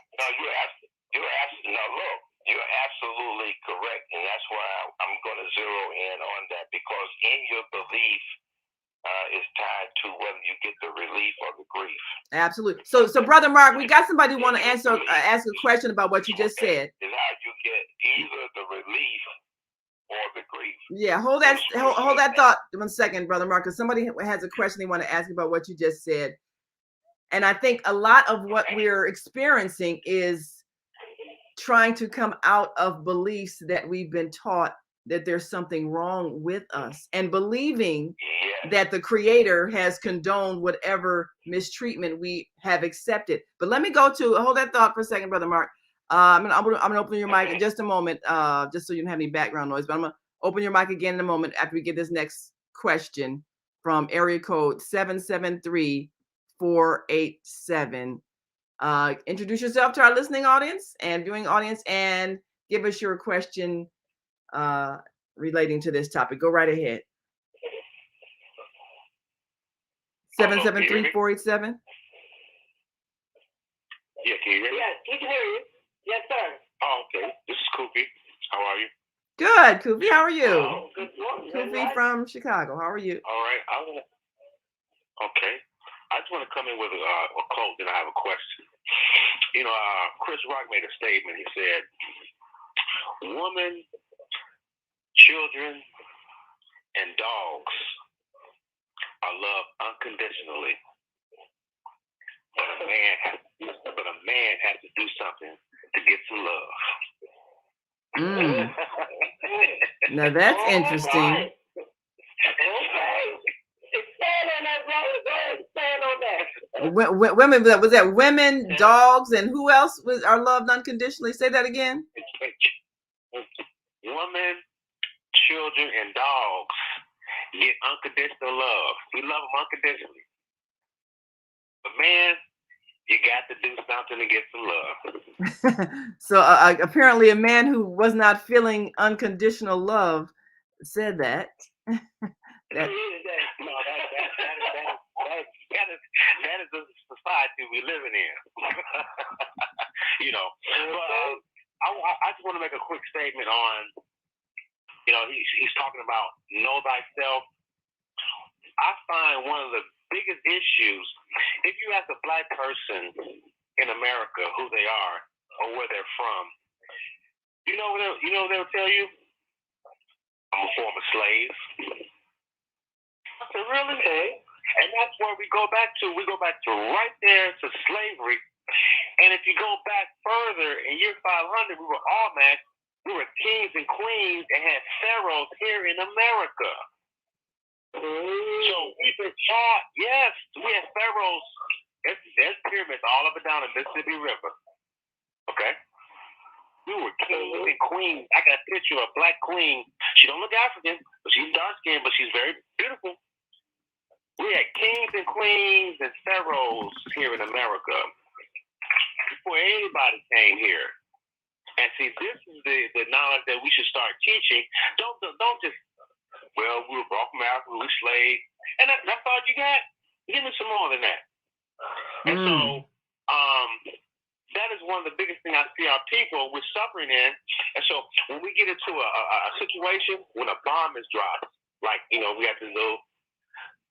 You're absolutely correct, and that's why I'm going to zero in on that, because in your belief is tied to whether you get the relief or the grief. Absolutely. So Brother Mark, we got somebody who want to ask a question about what you just said. Is how you get either the relief or the grief. Yeah, hold that thought 1 second, Brother Mark, because somebody has a question they want to ask about what you just said. And I think a lot of what we're experiencing is trying to come out of beliefs that we've been taught that there's something wrong with us, and believing that the Creator has condoned whatever mistreatment we have accepted. But let me hold that thought for a second, Brother Mark. I'm gonna open your mic in just a moment, just so you don't have any background noise. But I'm gonna open your mic again in a moment after we get this next question from area code 773-487. Introduce yourself to our listening audience and viewing audience, and give us your question relating to this topic. Go right ahead. 773-487. Yeah, can you hear me? Yes, we can hear you. Yes, sir. Oh, okay. This is Koopy. How are you? Good, Koopy. How are you? Oh, good morning. Koopy from Chicago. How are you? All right. Okay. I just want to come in with a quote, then I have a question. You know, Chris Rock made a statement. He said, "Women, children, and dogs are loved unconditionally, but a man has to do something to get some love." Now that's interesting. Expand on that, brother. Go ahead, expand on that. Women, was that women, dogs, and who else are loved unconditionally? Say that again. Women, children, and dogs get unconditional love. We love them unconditionally. But man, you got to do something to get some love. So apparently a man who was not feeling unconditional love said that. That is the society we're living in. You know, but I just want to make a quick statement on, you know, he's talking about know thyself. I find one of the biggest issues, if you ask a black person in America who they are or where they're from, you know what they'll tell you? I'm a former slave. I said, really? And that's where we go back to. We go back to right there to slavery. And if you go back further, in year 500, we were Almac. We were kings and queens and had pharaohs here in America. So we've been taught, yes, we had pharaohs. There's pyramids all up and down the Mississippi River. Okay? We were kings and queens. I got a picture of a black queen. She don't look African, but she's dark skinned, but she's very beautiful. We had kings and queens and pharaohs here in America before anybody came here. And see, this is the knowledge that we should start teaching. Don't just, well, we were brought from Africa, we were slaves, and that's all you got? Give me some more than that. And so, that is one of the biggest things I see our people we're suffering in. And so when we get into a situation when a bomb is dropped, like, you know, we got this little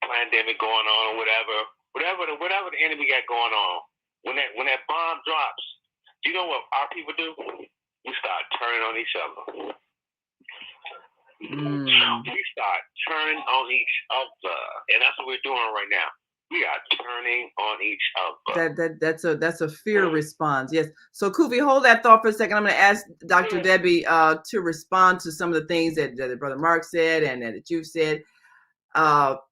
pandemic going on, whatever the enemy got going on, when that bomb drops, you know what our people do? We start turning on each other. We start turning on each other, and that's what we're doing right now. We are turning on each other. That's a fear response. Yes. So Koopy, hold that thought for a second. I'm going to ask Dr. Debbie to respond to some of the things that Brother Mark said and that you said.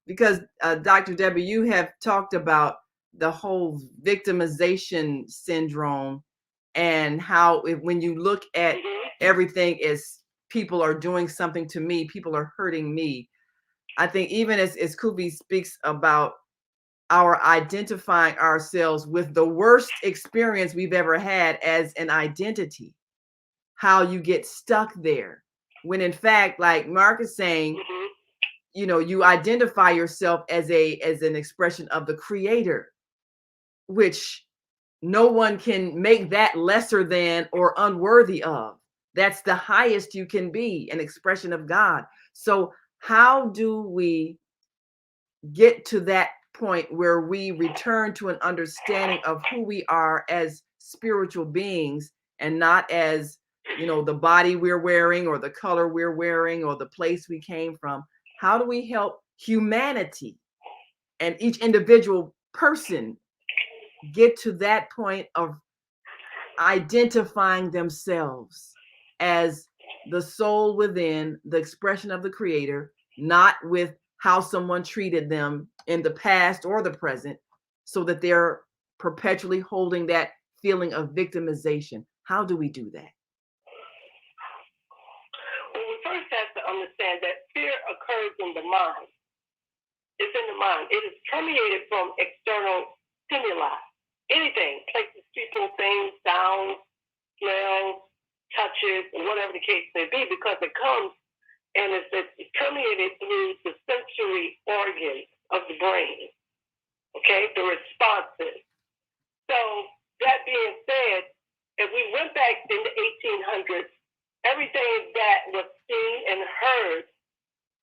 Because Dr. Debbie, you have talked about the whole victimization syndrome and how when you look at everything as people are doing something to me, people are hurting me. I think even as Koopy speaks about our identifying ourselves with the worst experience we've ever had as an identity, how you get stuck there. When in fact, like Mark is saying, you know, you identify yourself as an expression of the Creator, which no one can make that lesser than or unworthy of. That's the highest you can be, an expression of God. So how do we get to that point where we return to an understanding of who we are as spiritual beings and not as, the body we're wearing or the color we're wearing or the place we came from. How do we help humanity and each individual person get to that point of identifying themselves as the soul within, the expression of the Creator, not with how someone treated them in the past or the present, so that they're perpetually holding that feeling of victimization? How do we do that? Well, we first have to understand that fear occurs in the mind. It's in the mind. It is permeated from external stimuli. Anything, places, people, things, sounds, smells, touches, and whatever the case may be, because it comes and it's permeated through the sensory organs of the brain, okay, the responses. So that being said, if we went back in the 1800s, everything that was seen and heard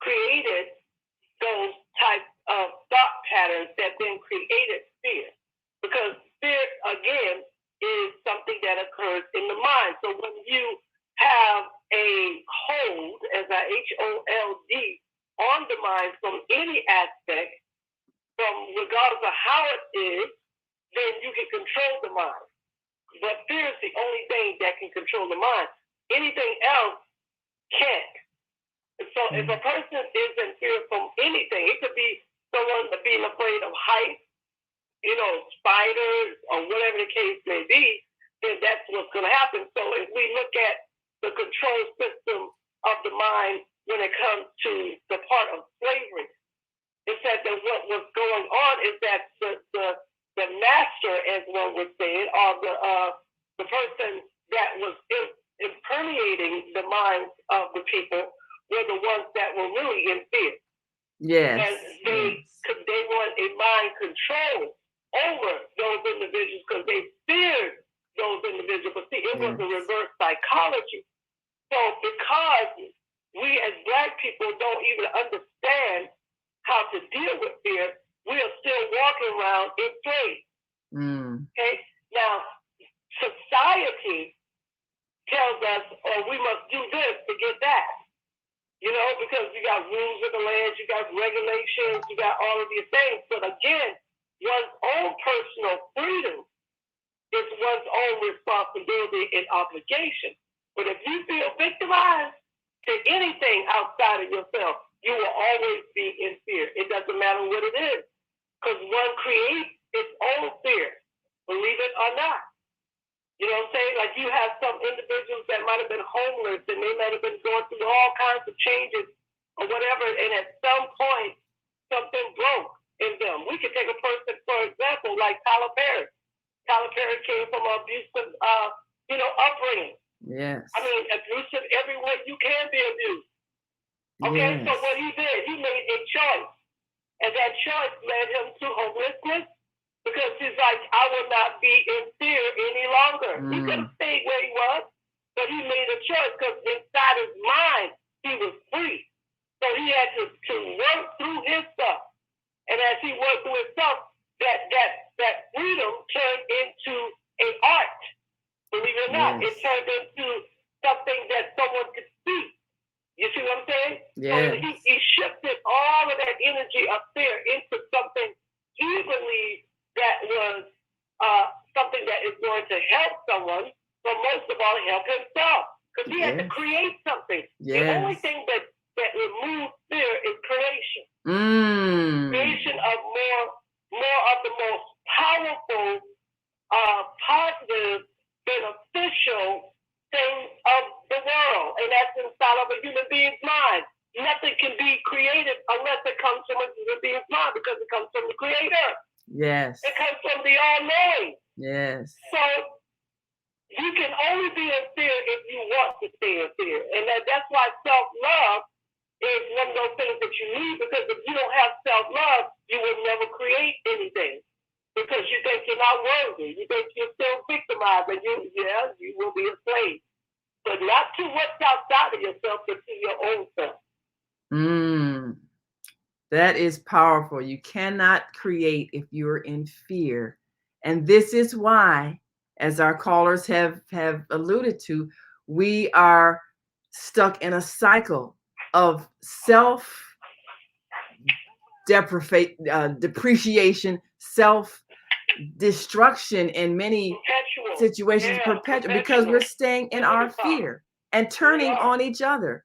created those types of thought patterns that then created fear. Because fear, again, is something that occurs in the mind. So when you have a hold, as a HOLD, on the mind from any aspect, from regardless of how it is, then you can control the mind. But fear is the only thing that can control the mind. Anything else can't. So if a person is in fear from anything, it could be someone being afraid of heights, spiders, or whatever the case may be, then that's what's going to happen. So if we look at the control system of the mind when it comes to the part of slavery, it said that what was going on is that the master, as one would say it, or the person that was permeating the minds of the people were the ones that were really in fear. Yes. And they want a mind control over those individuals because they feared those individuals. But see, it was a reverse psychology. So because we as Black people don't even understand how to deal with fear, we are still walking around in fear. Okay? Now, society tells us, we must do this to get that. Because you got rules of the land, you got regulations, you got all of these things. But again, one's own personal freedom is one's own responsibility and obligation. But if you feel victimized to anything outside of yourself, you will always be in fear. It doesn't matter what it is. Because one creates its own fear, believe it or not. You know what I'm saying? Like you have some individuals that might have been homeless and they might have been going through all kinds of changes or whatever, and at some point, something broke in them. We could take a person, for example, like Tyler Perry. Tyler Perry came from an abusive, upbringing. Yes. I mean, abusive everywhere you can be abused. Okay, yes. So what he did, he made a choice. And that choice led him to homelessness because he's like, I will not be in fear any longer. He could have stayed where he was, but he made a choice because inside his mind, he was free. So he had to work through his stuff. And as he worked through his stuff, that freedom turned into an art. Believe it or not, it turned into something that someone could see. You see what I'm saying? Yes. So he shifted all of that energy of fear into something he believed that was something that is going to help someone, but most of all, help himself. Because he had to create something. The only thing that removes fear is creation. Creation of more of the most powerful, positive, beneficial things of the world, and that's inside of a human being's mind. Nothing can be created unless it comes from a human being's mind because it comes from the Creator. Yes. It comes from the All-Knowing. Yes. So you can only be in fear if you want to stay in fear, and that's why self-love is one of those things that you need, because if you don't have self-love, you will never create anything. Because you think you're not worthy. You think you're still victimized, and you will be a slave. But not to what's outside of yourself, but to your own self. That is powerful. You cannot create if you're in fear. And this is why, as our callers have alluded to, we are stuck in a cycle of depreciation, self-destruction in many situations, perpetual, because we're staying in our fear and turning on each other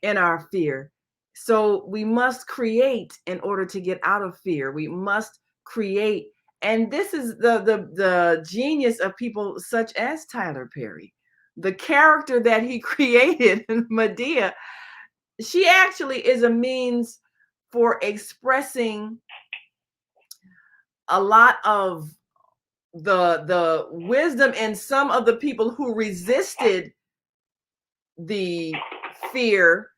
in our fear. So we must create in order to get out of fear. We must create. And this is the genius of people such as Tyler Perry. The character that he created, Medea, she actually is a means for expressing a lot of the wisdom in some of the people who resisted the fear.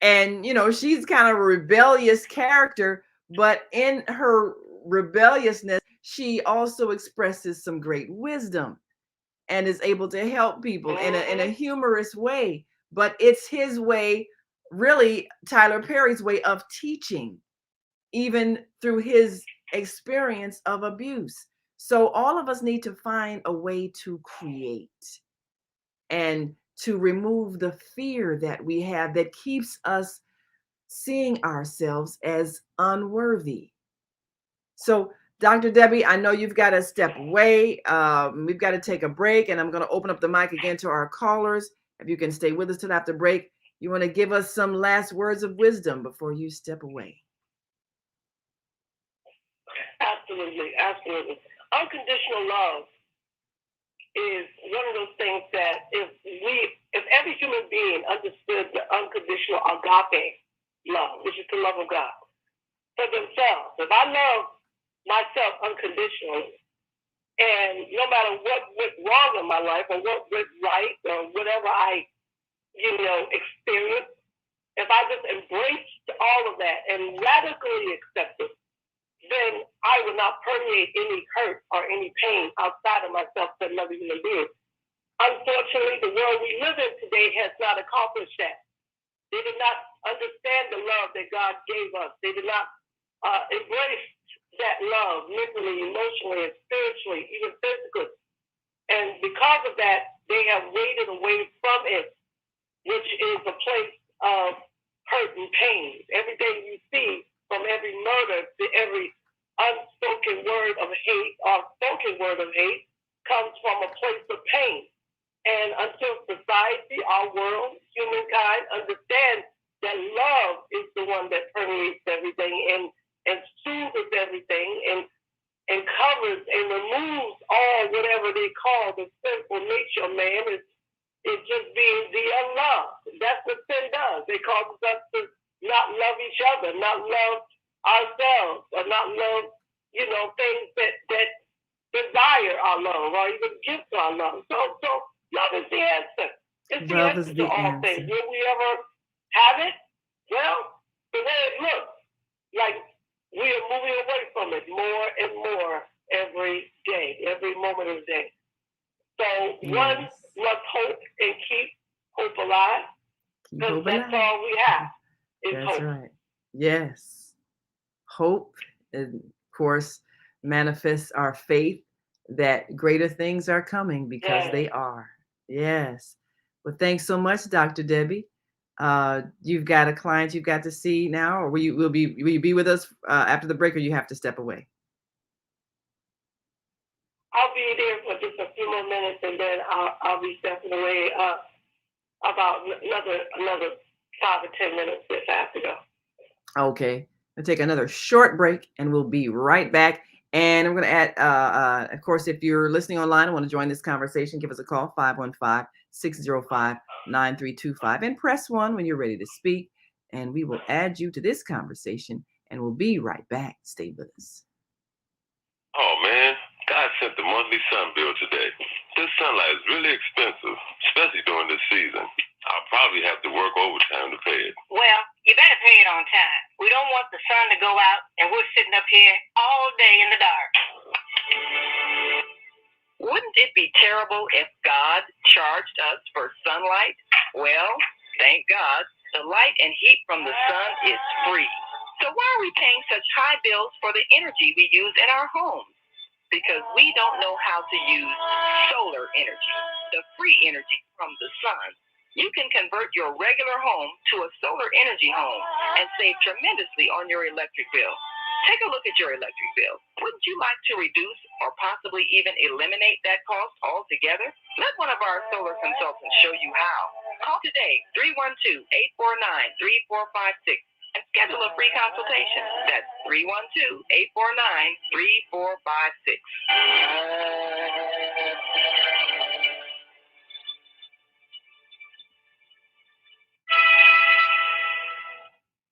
And she's kind of a rebellious character, but in her rebelliousness she also expresses some great wisdom and is able to help people in a humorous way. But it's his way, really, Tyler Perry's way of teaching, even through his experience of abuse. So all of us need to find a way to create and to remove the fear that we have that keeps us seeing ourselves as unworthy. So, Dr. Debbie, I know you've got to step away. We've got to take a break, and I'm going to open up the mic again to our callers. If you can stay with us till after break, you want to give us some last words of wisdom before you step away. Absolutely, absolutely. Unconditional love is one of those things that if every human being understood the unconditional agape love, which is the love of God, for themselves. If I love myself unconditionally, and no matter what went wrong in my life or what went right or whatever I, experienced, if I just embraced all of that and radically accepted, then I would not permeate any hurt or any pain outside of myself to another human being. Unfortunately, the world we live in today has not accomplished that. They did not understand the love that God gave us. They did not embrace that love mentally, emotionally, and spiritually, even physically. And because of that, they have waited away from it, which is a place of hurt and pain. Everything you see, from every murder to every unspoken word of hate or spoken word of hate, comes from a place of pain. And until society, our world, humankind understands that love is the one that permeates everything and soothes everything and covers and removes all whatever they call the sinful nature of man, is just being the unloved. That's what sin does. It causes us to not love each other, not love ourselves, or not love, things that desire our love or even give to our love. So love is the answer. It's the Love answer is to the all answer. things. Will we ever have it? Well, the way it looks, like we are moving away from it more and more every day, every moment of the day. So one must hope and keep hope alive, because that's all we have is That's hope. right. Yes. Hope, and of course, manifests our faith that greater things are coming, because they are. Yes. Well, thanks so much, Dr. Debbie. You've got a client you've got to see now, or will you be with us after the break, or you have to step away? I'll be there for just a few more minutes, and then I'll be stepping away about another 5 or 10 minutes if I have to go. Okay. We'll take another short break, and we'll be right back. And I'm going to add, of course, if you're listening online and want to join this conversation, give us a call, 515-605-9325, and press 1 when you're ready to speak. And we will add you to this conversation, and we'll be right back. Stay with us. Oh, man, God sent the monthly sun bill today. This sunlight is really expensive, especially during this season. I'll probably have to work overtime to pay it. Well, you better pay it on time. We don't want the sun to go out and we're sitting up here all day in the dark. Wouldn't it be terrible if God charged us for sunlight? Well, thank God, the light and heat from the sun is free. So why are we paying such high bills for the energy we use in our homes? Because we don't know how to use solar energy, the free energy from the sun. You can convert your regular home to a solar energy home and save tremendously on your electric bill. Take a look at your electric bill. Wouldn't you like to reduce or possibly even eliminate that cost altogether? Let one of our solar consultants show you how. Call today, 312-849-3456. And schedule a free consultation. That's 312-849-3456.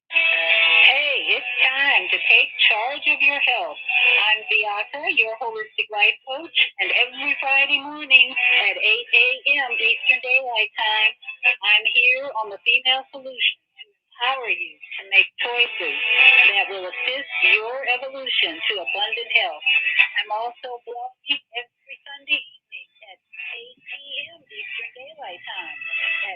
Hey, it's time to take charge of your health. I'm Beata, your holistic life coach, and every Friday morning at 8 a.m. Eastern Daylight Time, I'm here on the Female Solution to empower you to make choices that will assist your evolution to abundant health. I'm also blogging every Sunday evening at 8 p.m. Eastern Daylight Time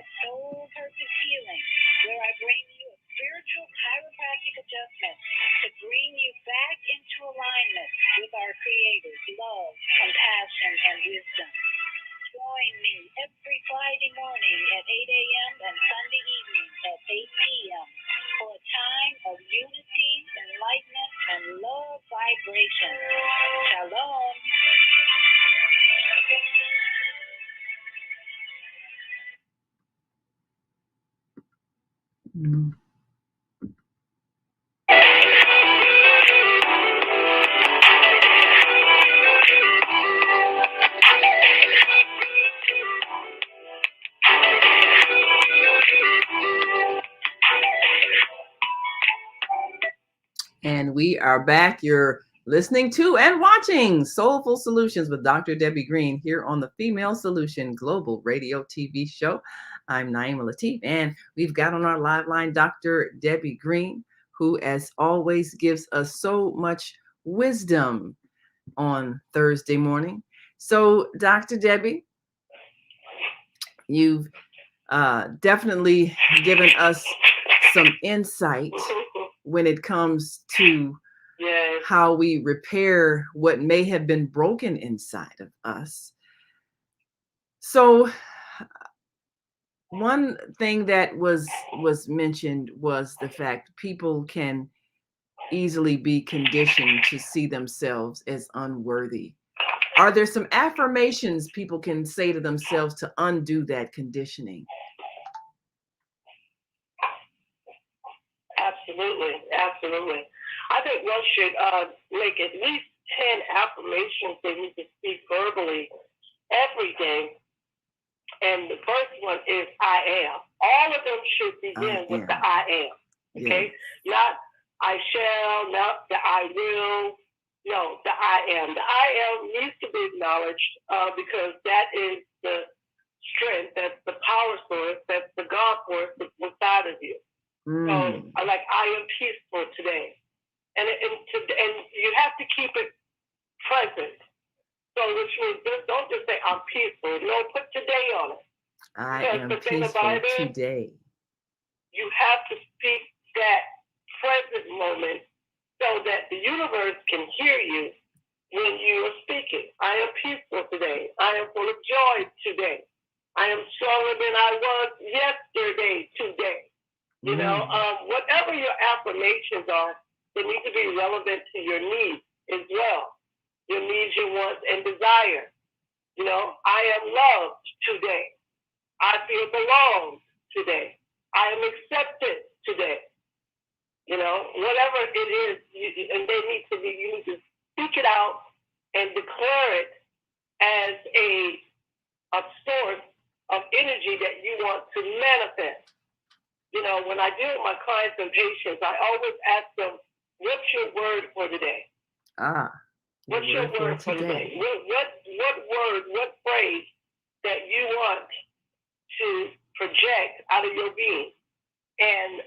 at Soul Purpose Healing, where I bring you a spiritual chiropractic adjustment to bring you back into alignment with our Creator's love, compassion, and wisdom. Join me every Friday morning at 8 a.m. and Sunday evening at 8 p.m. for a time of unity, enlightenment, and love vibration. Shalom. Mm. And we are back. You're listening to and watching Soulful Solutions with Dr. Debbie Green here on the Female Solution Global Radio TV show. I'm Naima Latif, and we've got on our live line Dr. Debbie Green, who, as always, gives us so much wisdom on Thursday morning. So, Dr. Debbie, you've definitely given us some insight when it comes to how we repair what may have been broken inside of us. So one thing that was mentioned was the fact people can easily be conditioned to see themselves as unworthy. Are there some affirmations people can say to themselves to undo that conditioning? Absolutely, absolutely. I think one should make at least 10 affirmations that you can speak verbally every day. And the first one is I am. All of them should begin with the I am. Okay? Yeah. Not I shall, not the I will. No, the I am. The I am needs to be acknowledged because that is the strength, that's the power source, that's the God force that's inside of you. So I am peaceful today. And you have to keep it present. So which means don't just say I'm peaceful. No, put today on it. I am peaceful today. You have to speak that present moment so that the universe can hear you when you are speaking. I am peaceful today. I am full of joy today. I am stronger than I was yesterday today. You know, whatever your affirmations are, they need to be relevant to your needs as well. Your needs, your wants, and desire. You know, I am loved today. I feel belonged today. I am accepted today. You know, whatever it is, and they need to be, you need to speak it out and declare it as a source of energy that you want to manifest. You know, when I deal with my clients and patients, I always ask them, what's your word for today? What's your word for today? What word, what phrase that you want to project out of your being? And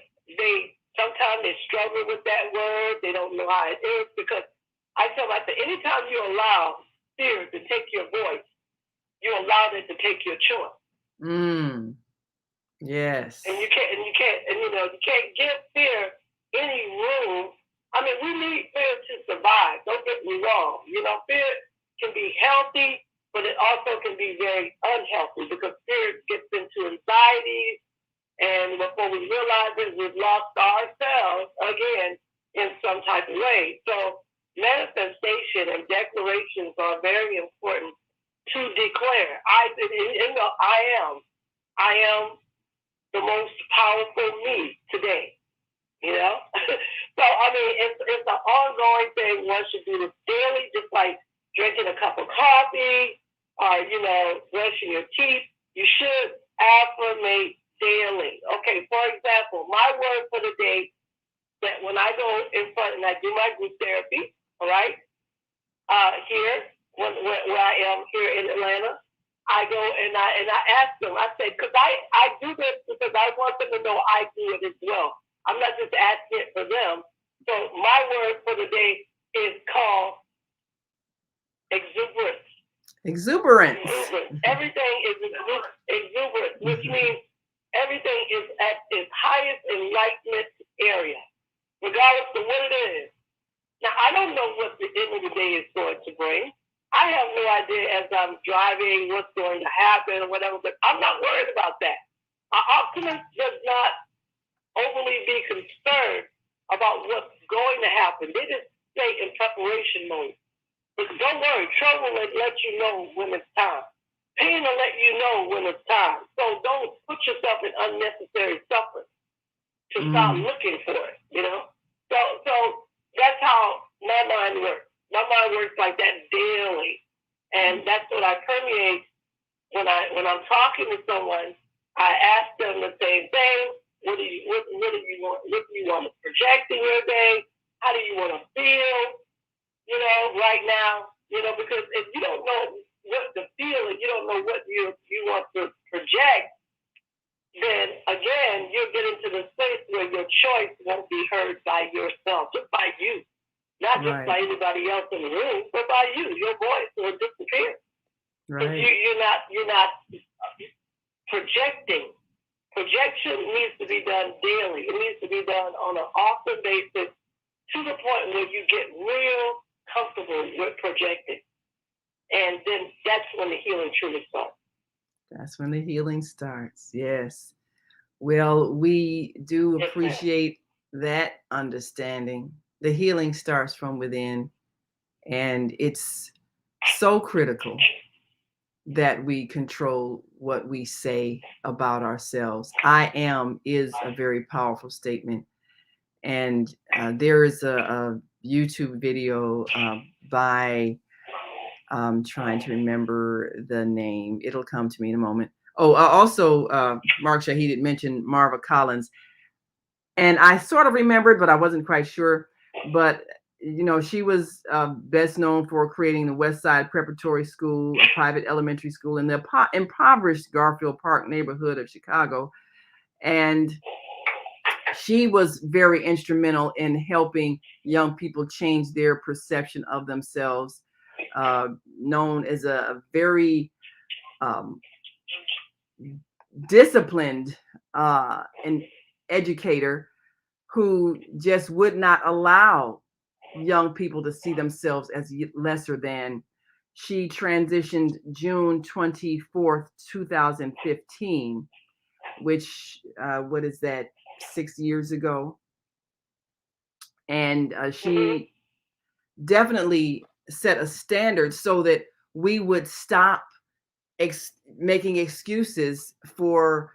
sometimes they struggle with that word. They don't know how it is because I tell them, anytime you allow fear to take your voice, you allow it to take your choice. Yes. And you can't give fear any room. I mean, we need fear to survive. Don't get me wrong. You know, fear can be healthy, but it also can be very unhealthy because fear gets into anxiety, and before we realize it, we've lost ourselves again in some type of way. So manifestation and declarations are very important to declare. I am the most powerful me today. You know? So I mean it's an ongoing thing. One should do this daily, just like drinking a cup of coffee or, you know, brushing your teeth. You should affirmate daily. Okay, for example, my word for the day, that when I go in front and I do my group therapy, all right, here, where I am here in Atlanta, I go and I ask them, I say, because I do this because I want them to know I do it as well. I'm not just asking it for them. So my word for the day is called exuberance. Exuberance. Everything is exuberant, which means everything is at its highest enlightenment area, regardless of what it is. Now, I don't know what the end of the day is going to bring. I have no idea as I'm driving what's going to happen or whatever, but I'm not worried about that. An optimist does not overly be concerned about what's going to happen. They just stay in preparation mode. But don't worry, trouble will let you know when it's time. Pain will let you know when it's time. So don't put yourself in unnecessary suffering to start looking for it, you know? So that's how my mind works. My mind works like that daily. And that's what I permeate when I'm talking to someone. I ask them the same thing. What do you want to project in your day? How do you want to feel, you know, right now? You know, because if you don't know what to feel and you don't know what you want to project, then again, you'll get into the space where your choice won't be heard by yourself, just by you. Not just by anybody else in the room, but by you. Your voice will disappear. Right. You're not projecting. Projection needs to be done daily. It needs to be done on an often basis to the point where you get real comfortable with projecting. And then that's when the healing truly starts. That's when the healing starts. Yes. Well, we do appreciate that understanding. The healing starts from within, and it's so critical that we control what we say about ourselves. I am is a very powerful statement. And there is a YouTube video by, I'm trying to remember the name. It'll come to me in a moment. Oh, also, Mark Shahid had mentioned Marva Collins. And I sort of remembered, but I wasn't quite sure. But, you know, she was best known for creating the West Side Preparatory School, a private elementary school in the impoverished Garfield Park neighborhood of Chicago. And she was very instrumental in helping young people change their perception of themselves, known as a very disciplined and educator who just would not allow young people to see themselves as lesser than. She transitioned June 24th, 2015, which, what is that, 6 years ago. And she definitely set a standard so that we would stop making excuses for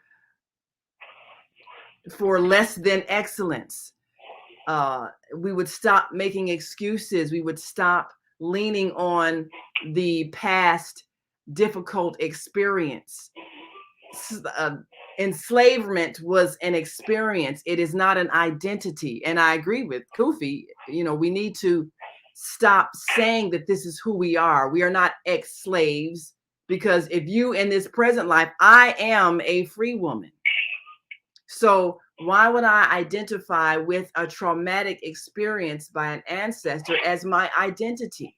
less than excellence. We would stop making excuses. We would stop leaning on the past difficult experience. Enslavement was an experience. It is not an identity. And I agree with Kofi. You know, we need to stop saying that this is who we are. We are not ex-slaves, because if you in this present life, I am a free woman. So why would I identify with a traumatic experience by an ancestor as my identity?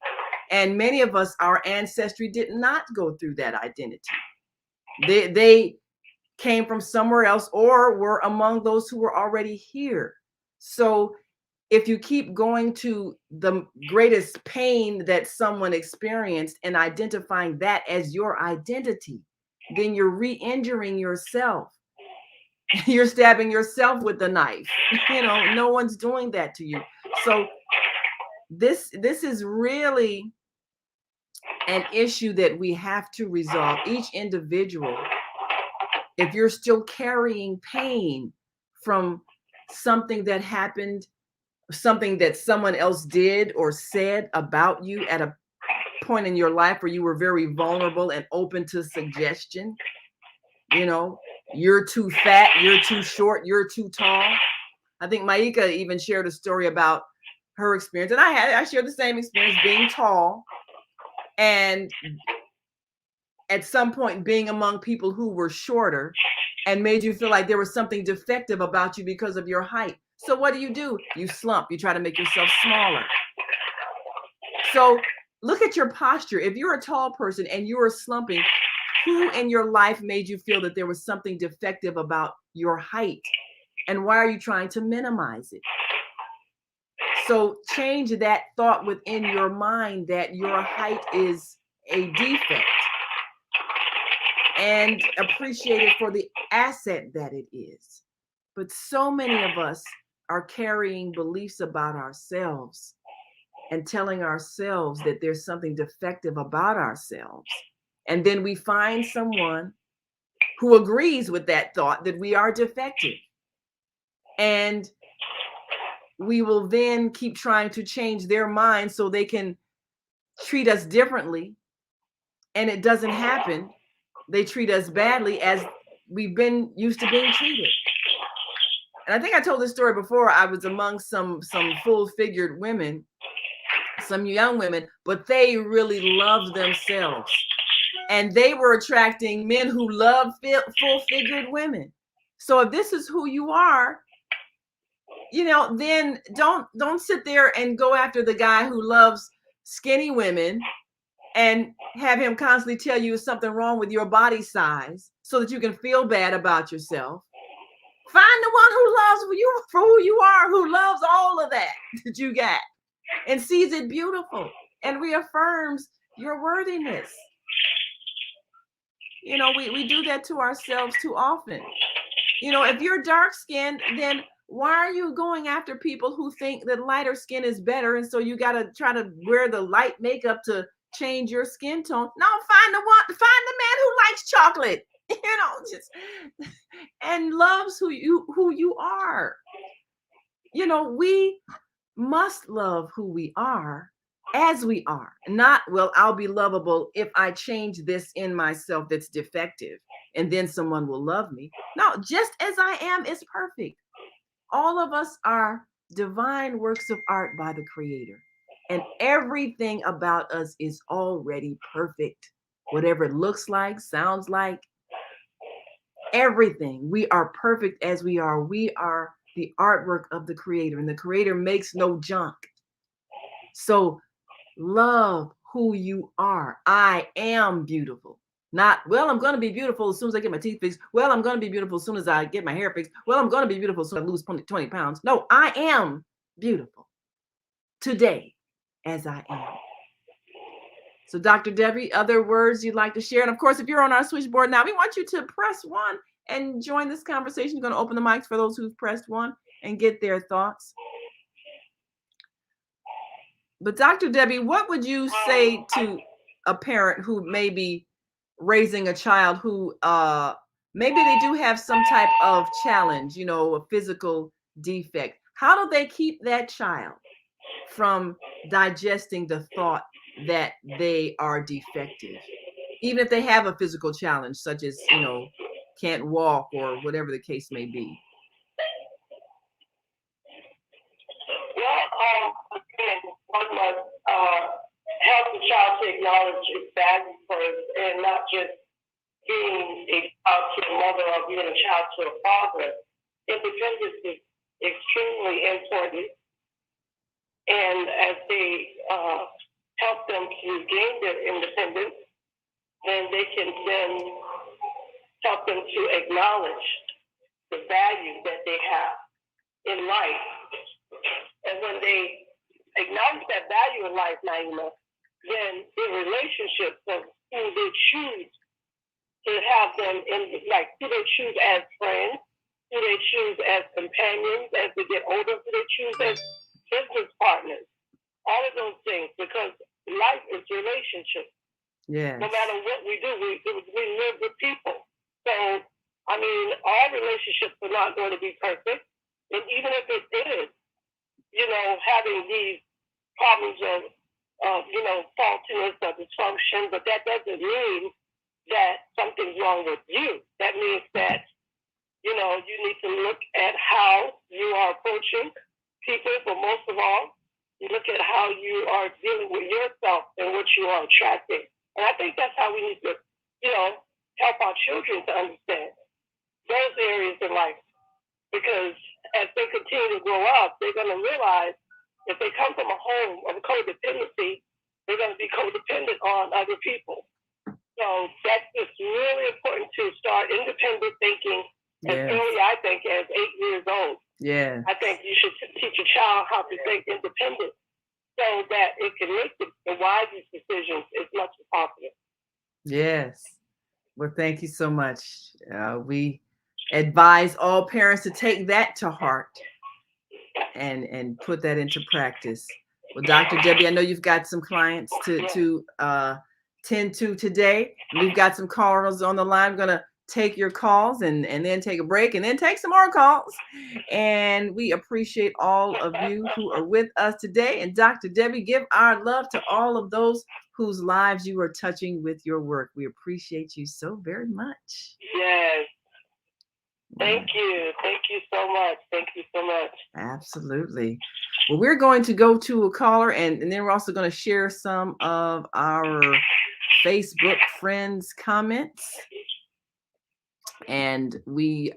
And many of us, our ancestry did not go through that identity. They came from somewhere else or were among those who were already here. So if you keep going to the greatest pain that someone experienced and identifying that as your identity, then you're re-injuring yourself. You're stabbing yourself with the knife. No one's doing that to you. So this is really an issue that we have to resolve. Each individual, if you're still carrying pain from something that happened, something that someone else did or said about you at a point in your life where you were very vulnerable and open to suggestion, you're too fat, you're too short, you're too tall. I think Maika even shared a story about her experience, and I shared the same experience, being tall and at some point being among people who were shorter, and made you feel like there was something defective about you because of your height. So what do? You slump. You try to make yourself smaller. So look at your posture. If you're a tall person and you are slumping, who in your life made you feel that there was something defective about your height? And why are you trying to minimize it? So change that thought within your mind that your height is a defect, and appreciate it for the asset that it is. But so many of us are carrying beliefs about ourselves and telling ourselves that there's something defective about ourselves. And then we find someone who agrees with that thought that we are defective. And we will then keep trying to change their mind so they can treat us differently. And it doesn't happen. They treat us badly as we've been used to being treated. And I think I told this story before. I was among some full-figured women, some young women, but they really loved themselves. And they were attracting men who love full-figured women. So if this is who you are, then don't sit there and go after the guy who loves skinny women and have him constantly tell you something wrong with your body size so that you can feel bad about yourself. Find the one who loves you for who you are, who loves all of that you got and sees it beautiful and reaffirms your worthiness. We do that to ourselves too often. If you're dark skinned, then why are you going after people who think that lighter skin is better? And so you got to try to wear the light makeup to change your skin tone. No, find the man who likes chocolate, and loves who you are. We must love who we are as we are. Not, well, I'll be lovable if I change this in myself that's defective, and then someone will love me. No, just as I am is perfect. All of us are divine works of art by the Creator. And everything about us is already perfect. Whatever it looks like, sounds like, everything. We are perfect as we are. We are the artwork of the Creator, and the Creator makes no junk. So love who you are. I am beautiful. Not, well, I'm going to be beautiful as soon as I get my teeth fixed. Well, I'm going to be beautiful as soon as I get my hair fixed. Well, I'm going to be beautiful as soon as I lose 20 pounds. No, I am beautiful today as I am. So Dr. Debbie, other words you'd like to share? And of course, if you're on our switchboard now, we want you to press 1 and join this conversation. We're going to open the mics for those who've pressed 1 and get their thoughts. But Dr. Debbie, what would you say to a parent who may be raising a child who maybe they do have some type of challenge, a physical defect? How do they keep that child from digesting the thought that they are defective, even if they have a physical challenge, such as, can't walk or whatever the case may be? Well, again, one must help the child to acknowledge its value first, and not just being a child to a mother or being a child to a father. Independence is extremely important. And as they help them to gain their independence, then they can then help them to acknowledge the value that they have in life And when they acknowledge that value in life, Naima, then the relationships of who they choose to have them in, like who they choose as friends, who they choose as companions as they get older, who they choose as business partners, all of those things, because life is relationships. Yes. No matter what we do, we live with people. So, I mean, all relationships are not going to be perfect. And even if it is, you know, having these problems of you know, faultiness or dysfunction, but that doesn't mean that something's wrong with you. That means that, you know, you need to look at how you are approaching people, but most of all, you look at how you are dealing with yourself and what you are attracting. And I think that's how we need to, you know, help our children to understand those areas in life. Because as they continue to grow up, they're going to realize if they come from a home of codependency, they're going to be codependent on other people. So that's just really important to start independent thinking as early, I think, as 8 years old. Yeah. I think you should teach a child how to think independent so that it can make the wisest decisions as much as possible. Yes. Well, thank you so much. We advise all parents to take that to heart and put that into practice. Well, Dr. Debbie, I know you've got some clients to tend to today. We've got some callers on the line. I'm going to take your calls and then take a break and then take some more calls. And we appreciate all of you who are with us today. And Dr. Debbie, give our love to all of those whose lives you are touching with your work. We appreciate you so very much. Yes. Thank you. Thank you so much. Thank you so much. Absolutely. Well, we're going to go to a caller, and then we're also going to share some of our Facebook friends' comments. And we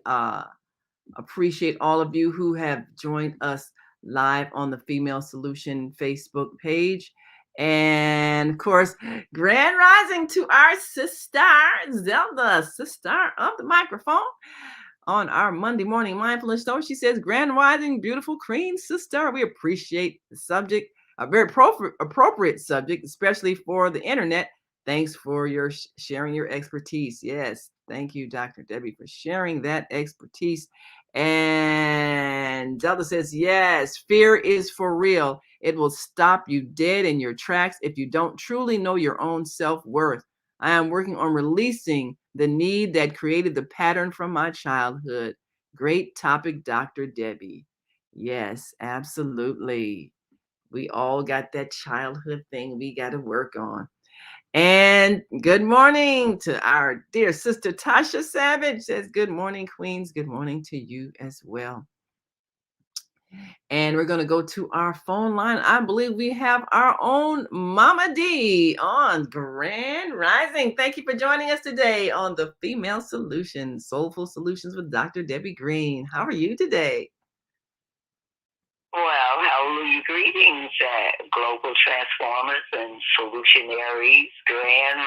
appreciate all of you who have joined us live on the Female Solution Facebook page. And of course, grand rising to our sister, Zelda, sister of the microphone. On our Monday morning mindfulness show, she says, grand rising, beautiful queen sister. We appreciate the subject, a very appropriate subject, especially for the internet. Thanks for your sharing your expertise. Yes, thank you, Dr. Debbie, for sharing that expertise. And Zelda says, yes, fear is for real. It will stop you dead in your tracks if you don't truly know your own self-worth. I am working on releasing the need that created the pattern from my childhood. Great topic, Dr. Debbie. Yes, absolutely. We all got that childhood thing we got to work on. And good morning to our dear sister Tasha Savage. Says, good morning, Queens. Good morning to you as well. And we're going to go to our phone line. I believe we have our own Mama D on Grand Rising. Thank you for joining us today on the Female Solutions, Soulful Solutions with Dr. Debbie Green. How are you today? Well, hallelujah, greetings, global transformers and solutionaries, Grand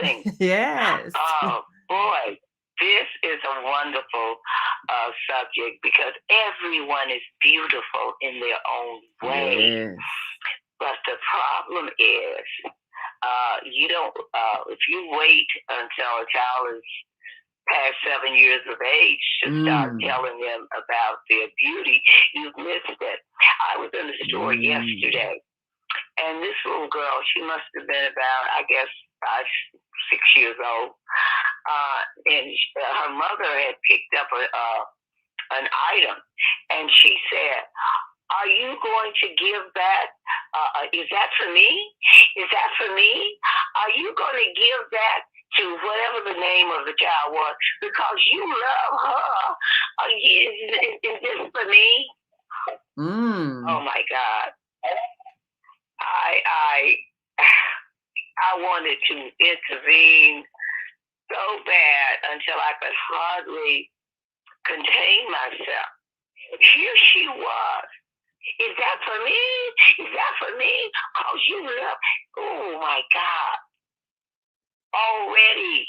Rising. Yes. Oh, boy. This is a wonderful subject because everyone is beautiful in their own way. Yes. But the problem is, you don't, if you wait until a child is past 7 years of age to start telling them about their beauty, you've missed it. I was in the store yesterday, and this little girl, she must have been about, I guess, 6 years old. And her mother had picked up an item, and she said, are you going to give that? Is that for me? Is that for me? Are you going to give that to whatever the name of the child was because you love her? Is this for me? Oh, my God. I wanted to intervene so bad until I could hardly contain myself. Here she was. Is that for me? Is that for me? Because you love. Oh, my God. Already,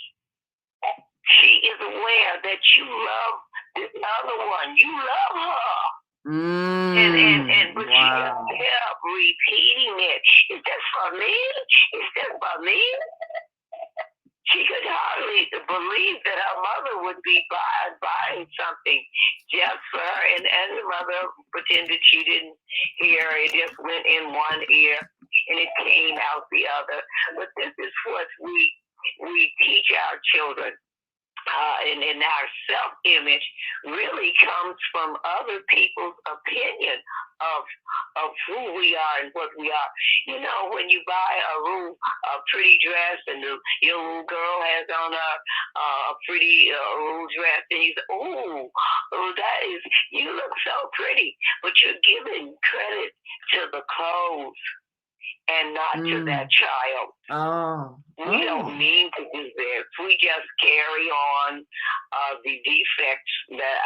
she is aware that you love this other one. You love her. But Wow. She kept repeating it. Is this for me? Is this for me? She could hardly believe that her mother would be buying something just for her. And the mother pretended she didn't hear. It just went in one ear and it came out the other. But this is what we teach our children. And our self-image really comes from other people's opinion of who we are and what we are. You know, when you buy a pretty dress and your little girl has on a pretty little dress, and you say, "Oh, that is, you look so pretty," but you're giving credit to the clothes and not to that child. We don't mean to do this. We just carry on the defects that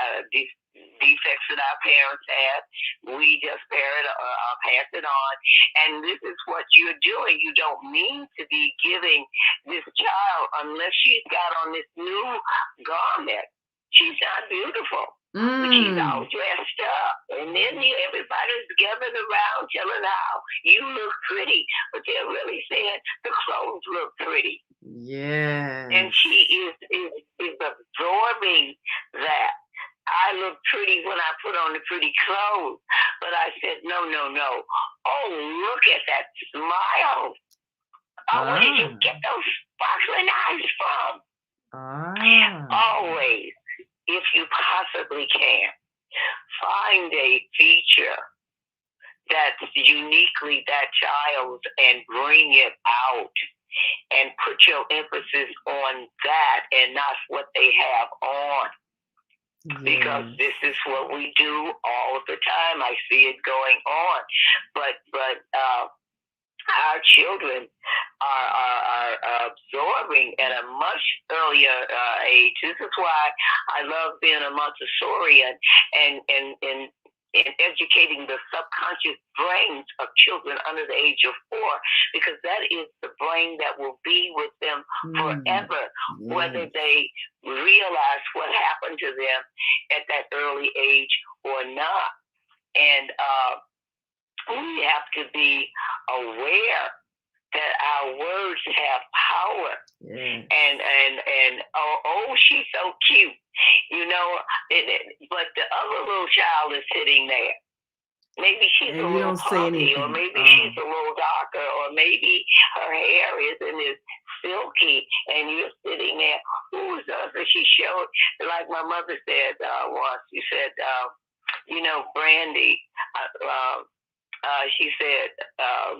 our parents had. We just pass it on. And this is what you're doing. You don't mean to be giving this child, unless she's got on this new garment. She's not beautiful. But she's all dressed up. And then everybody's gathered around telling how you look pretty. But they're really saying the clothes look pretty. Yeah. And she is absorbing that. I look pretty when I put on the pretty clothes. But I said, no. Oh, look at that smile. Where did you get those sparkling eyes from? Always, if you possibly can, find a feature that's uniquely that child's and bring it out and put your emphasis on that and not what they have on. Because this is what we do all the time. I see it going on. But our children are absorbing at a much earlier age. This is why I love being a Montessorian and educating the subconscious brains of children under the age of 4, because that is the brain that will be with them forever, whether they realize what happened to them at that early age or not. And we have to be aware that our words have power. And she's so cute, you know. But the other little child is sitting there. Maybe she's a little puffy, or maybe she's a little darker, or maybe her hair isn't as silky, and you're sitting there. Who is us? And she showed, like my mother said once. She said, Brandy. She said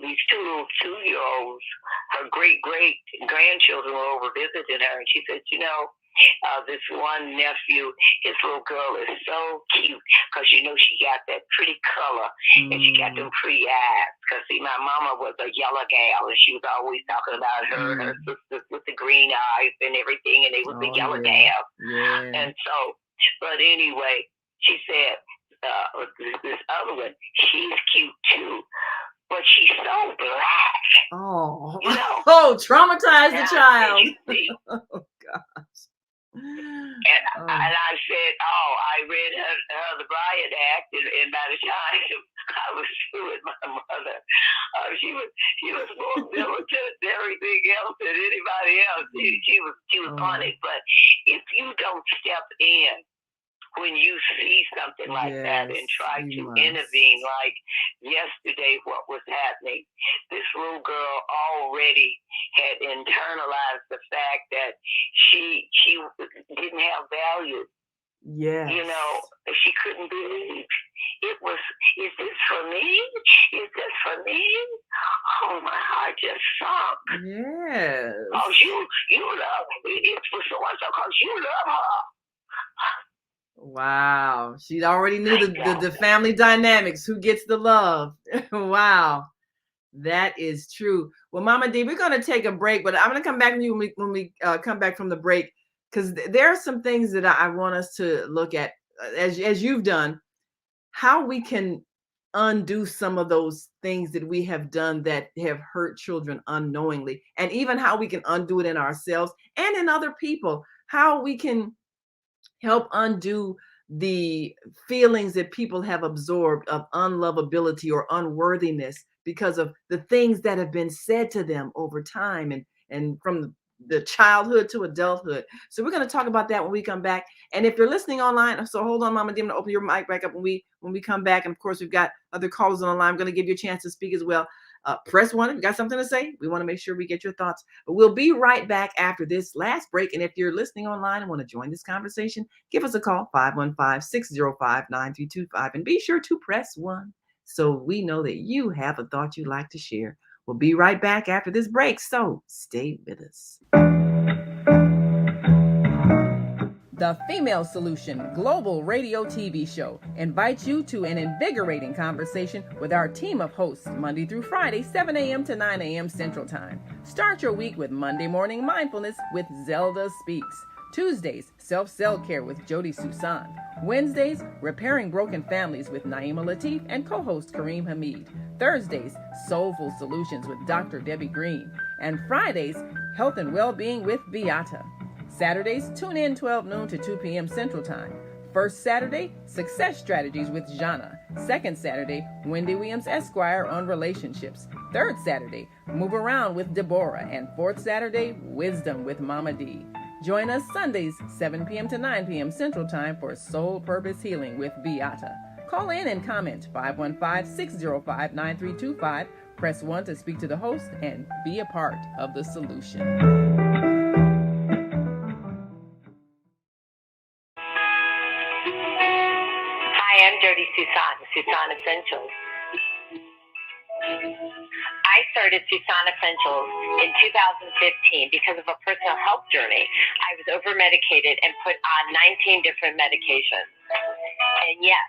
these two little 2-year-olds, her great-great-grandchildren were over visiting her, and she said, this one nephew, his little girl is so cute because, she got that pretty color and she got them pretty eyes. Because, see, my mama was a yellow gal, and she was always talking about her and her sisters with the green eyes and everything, and they was the yellow gal. And so, but anyway, she said, this other one, she's cute too, but she's so black. Traumatized the child. Oh gosh. And I said, I read her the Bryant Act, and by the time I was through with my mother, she was more militant than everything else than anybody else. She was funny, but if you don't step in when you see something like that and try to intervene, like yesterday, what was happening, this little girl already had internalized the fact that she didn't have value. She couldn't believe. It was, is this for me? Is this for me? Oh, my heart just sunk. Yes. Oh, you love, it's for so-and-so because you love her. Wow. She already knew the family dynamics, who gets the love. Wow. That is true. Well, Mama D, we're going to take a break, but I'm going to come back to you when we come back from the break, because there are some things that I want us to look at, as you've done, how we can undo some of those things that we have done that have hurt children unknowingly, and even how we can undo it in ourselves and in other people, how we can help undo the feelings that people have absorbed of unlovability or unworthiness because of the things that have been said to them over time and from the childhood to adulthood. So we're going to talk about that when we come back. And if you're listening online, so hold on, Mama D, I'm going to open your mic back up when we come back. And of course, we've got other callers on the line. I'm going to give you a chance to speak as well. Press 1 if you got something to say. We want to make sure we get your thoughts. But we'll be right back after this last break. And if you're listening online and want to join this conversation, give us a call, 515-605-9325. And be sure to press 1 so we know that you have a thought you'd like to share. We'll be right back after this break, so stay with us. The Female Solution Global Radio TV Show invites you to an invigorating conversation with our team of hosts Monday through Friday, 7 a.m. to 9 a.m. Central Time. Start your week with Monday Morning Mindfulness with Zelda Speaks. Tuesdays, Self-Care with Jody Susan. Wednesdays, Repairing Broken Families with Naima Latif and co-host Kareem Hamid. Thursdays, Soulful Solutions with Dr. Debbie Green. And Fridays, Health and Wellbeing with Beata. Saturdays, tune in 12 noon to 2 p.m. Central Time. First Saturday, Success Strategies with Jana. Second Saturday, Wendy Williams Esquire on relationships. Third Saturday, Move Around with Deborah. And fourth Saturday, Wisdom with Mama D. Join us Sundays, 7 p.m. to 9 p.m. Central Time for Soul Purpose Healing with Beata. Call in and comment 515-605-9325. Press 1 to speak to the host and be a part of the solution. Hi, I'm Jody Susan, Susan Essentials. I started Susan Essentials in 2015 because of a personal health journey. I was over-medicated and put on 19 different medications. And yes,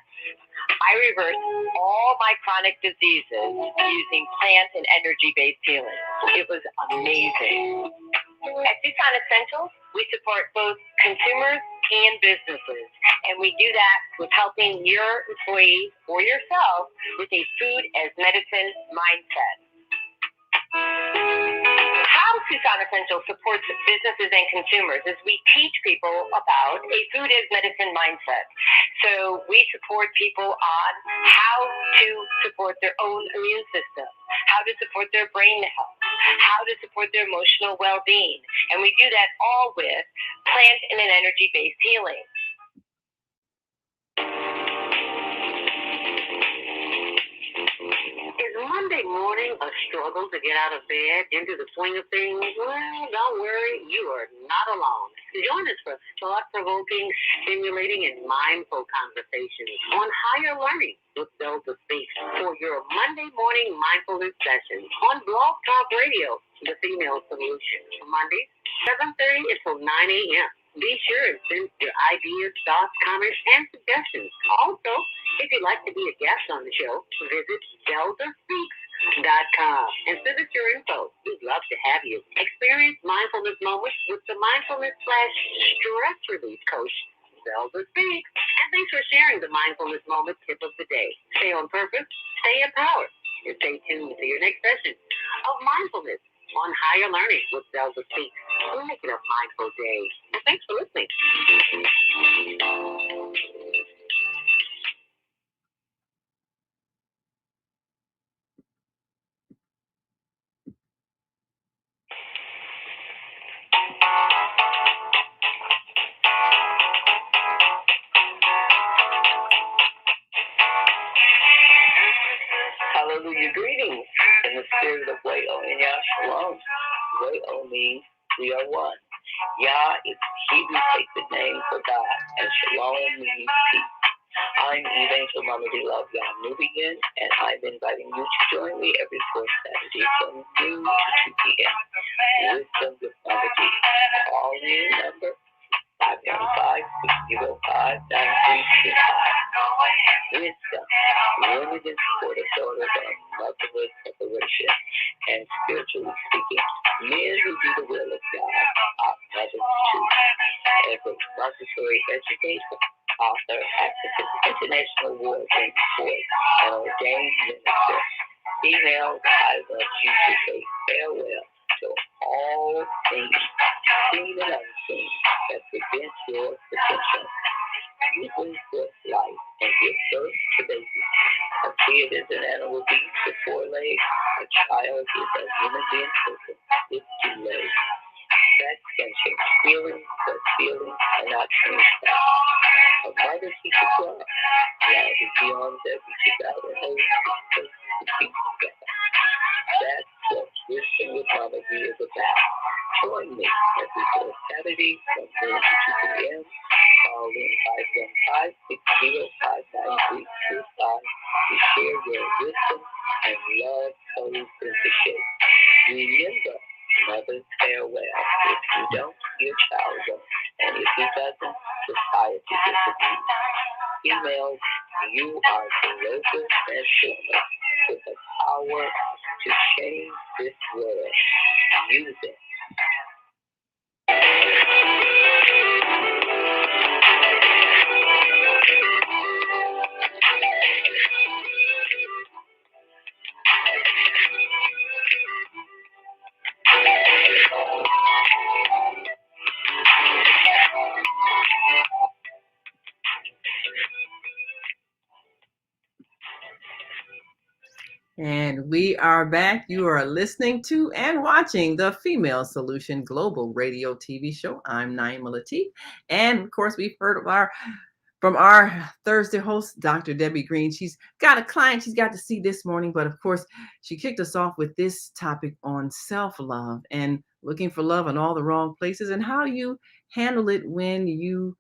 I reversed all my chronic diseases using plant and energy-based healing. It was amazing. At Susan Essentials, we support both consumers and businesses, and we do that with helping your employees or yourself with a food as medicine mindset. How Susan Essentials supports businesses and consumers is we teach people about a food as medicine mindset. So we support people on how to support their own immune system, how to support their brain health, how to support their emotional well-being. And we do that all with plant and an energy-based healing. Is Monday morning a struggle to get out of bed, into the swing of things? Well, don't worry, you are not alone. Join us for thought-provoking, stimulating, and mindful conversations on higher learning with Zelda Speaks for your Monday morning mindfulness session on Blog Talk Radio, The Female Solution. Mondays, 7:30 until 9 a.m. Be sure and send your ideas, thoughts, comments, and suggestions. Also, if you'd like to be a guest on the show, visit zeldaspeaks.com and send us your info. We'd love to have you. Experience mindfulness moments with the mindfulness/stress relief coach, Zelda Speaks. And thanks for sharing the mindfulness moment tip of the day. Stay on purpose, stay empowered, and stay tuned to your next session of mindfulness on higher learning with Zelda Speaks. Make it a mindful day. And thanks for listening. Hallelujah, greetings in the spirit of Wayo and Yah Shalom. Wayo means we are one. Yah is Hebrew sacred name for God, and Shalom means peace. I'm Evangel Mama D. Love Yah Nubian, and I'm inviting you to join me every fourth Saturday from noon to 2 p.m. Wisdom with Mama D. Call in number 515-605-9325. Wisdom, women in support of daughters on motherhood preparation, and spiritually speaking, men who do the will of God are mothers too. As a repository educator, author, activist, international award winning poet, and ordained minister, females, I want you to say farewell to all things seen and unseen that prevent your potential. immediately with life and give birth to babies. A kid is an animal beast with 4 legs. A child is a human being person with 2 legs. Sex can change feelings, but feelings cannot change facts. A mother teaches love. Love is beyond that reaches out and holds the person to keep together. That's what Wisdom with Mama D is about. Join me every fourth Saturday from 4 to 2 p.m. Call in 515-605-9325 to share your wisdom and love codes into shape. Remember, mother's farewell. If you don't, your child won't. And if he doesn't, society disagrees. Females, you are global transformers with the power to change this world. Use it. And we are back. You are listening to and watching the Female Solution Global Radio TV show. I'm Naima Latif. And of course, we've heard of from our Thursday host, Dr. Debbie Green. She's got a client she's got to see this morning, but of course, she kicked us off with this topic on self-love and looking for love in all the wrong places and how you handle it when you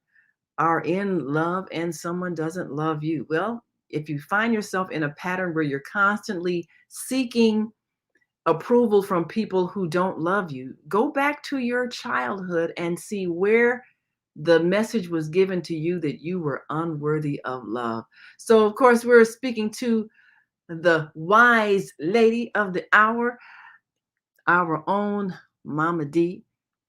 are in love and someone doesn't love you. Well, if you find yourself in a pattern where you're constantly seeking approval from people who don't love you, go back to your childhood and see where the message was given to you that you were unworthy of love. So, of course, we're speaking to the wise lady of the hour, our own Mama D.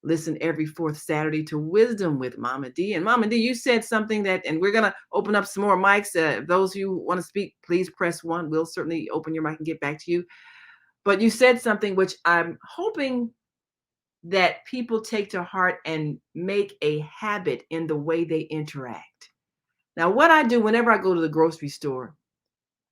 Listen every fourth Saturday to Wisdom with Mama D. And Mama D, you said something that, and we're going to open up some more mics. Those who want to speak, please press 1. We'll certainly open your mic and get back to you. But you said something which I'm hoping that people take to heart and make a habit in the way they interact. Now, what I do whenever I go to the grocery store,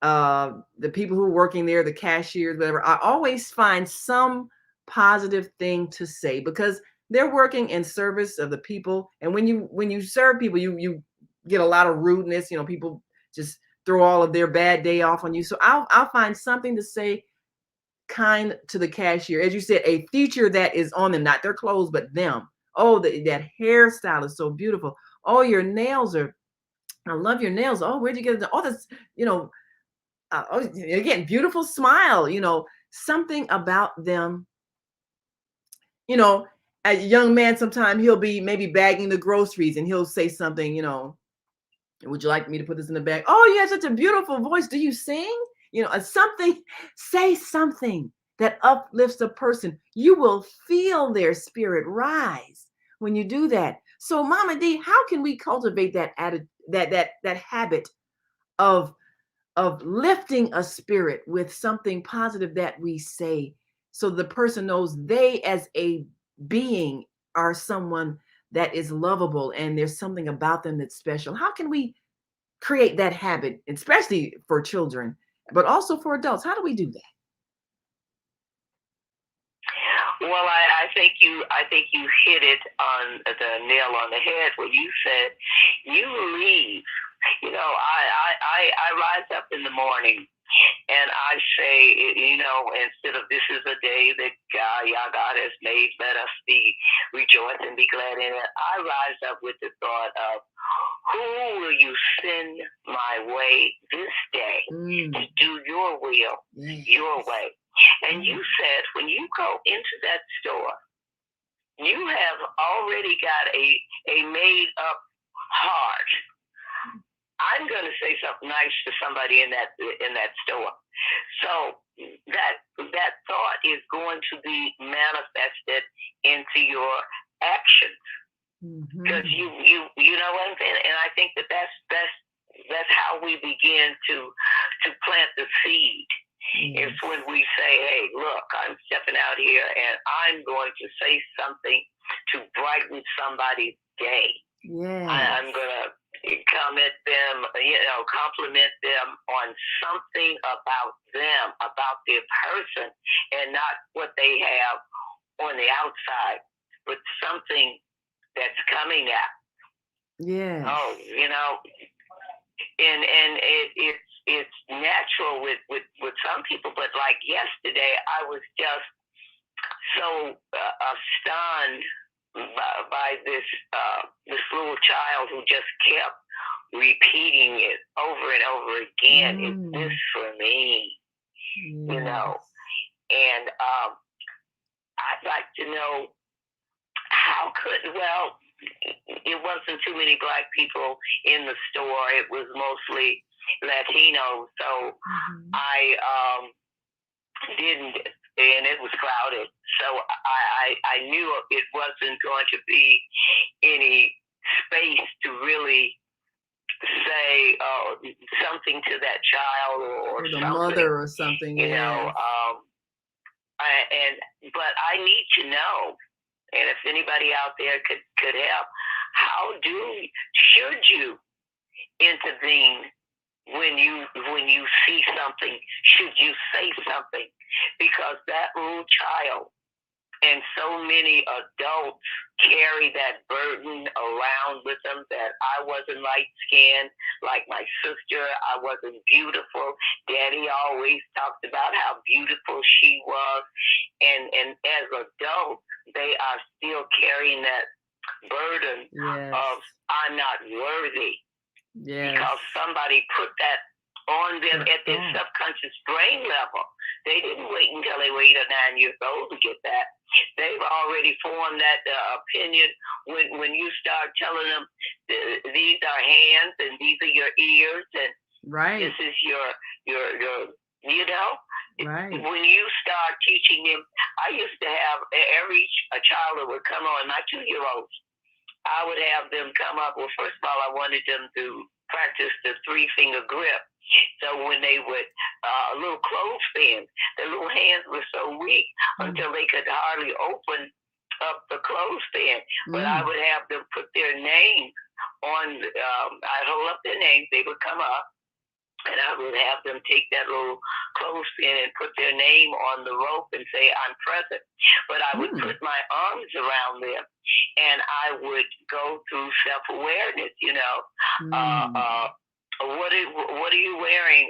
the people who are working there, the cashiers, whatever, I always find some positive thing to say because they're working in service of the people. And when you serve people, you get a lot of rudeness. You know, people just throw all of their bad day off on you. So I'll find something to say kind to the cashier. As you said, a feature that is on them, not their clothes, but them. Oh, that hairstyle is so beautiful. Oh, your nails are, I love your nails. Oh, where'd you get it? Oh, that's, again, beautiful smile, something about them. A young man, sometime he'll be maybe bagging the groceries and he'll say something, would you like me to put this in the bag? Oh, you have such a beautiful voice. Do you sing? Say something that uplifts a person. You will feel their spirit rise when you do that. So, Mama D, how can we cultivate that habit of lifting a spirit with something positive that we say, so the person knows they as a being are someone that is lovable and there's something about them that's special? How can we create that habit, especially for children, but also for adults? How do we do that? Well, I think you hit it on the nail on the head when you said you leave. I rise up in the morning and I say, instead of this is a day that God has made, let us rejoice and be glad in it. I rise up with the thought of, who will you send my way this day to do your will, your way? And you said when you go into that store, you have already got a made up heart. I'm going to say something nice to somebody in that store. So that thought is going to be manifested into your actions. Because you know what I'm saying? And I think that's how we begin to plant the seed. It's when we say, hey, look, I'm stepping out here and I'm going to say something to brighten somebody's day. I'm going to comment them, compliment them on something about them, about their person, and not what they have on the outside, but something that's coming out. Yes. Oh, and it's natural with some people, but like yesterday, I was just so stunned by this little child who just kept repeating it over and over again. Is this for me? Yes. And I'd like to know it wasn't too many Black people in the store. It was mostly Latino. So I didn't, and it was crowded. So I knew it wasn't going to be any space to really say something to that child or the something. mother or something. But I need to know, and if anybody out there could help, should you intervene when you see something? Should you say something? Because that little child and so many adults carry that burden around with them, that I wasn't light-skinned like my sister. I wasn't beautiful. Daddy always talked about how beautiful she was. And as adults, they are still carrying that burden of I'm not worthy. Yes. Because somebody put that on them at their subconscious brain level. They didn't wait until they were 8 or 9 years old to get that. They've already formed that opinion when you start telling them these are hands and these are your ears and this is your Right. When you start teaching them, I used to have a child that would come on, my 2-year-olds, I would have them come up. Well, first of all, I wanted them to practice the 3-finger grip. So when they would, a little clothespin, their little hands were so weak until they could hardly open up the clothespin. But I would have them put their name on, I'd hold up their names, they would come up, and I would have them take that little clothespin and put their name on the rope and say, I'm present. But I would put my arms around them, and I would go through self-awareness, what are you wearing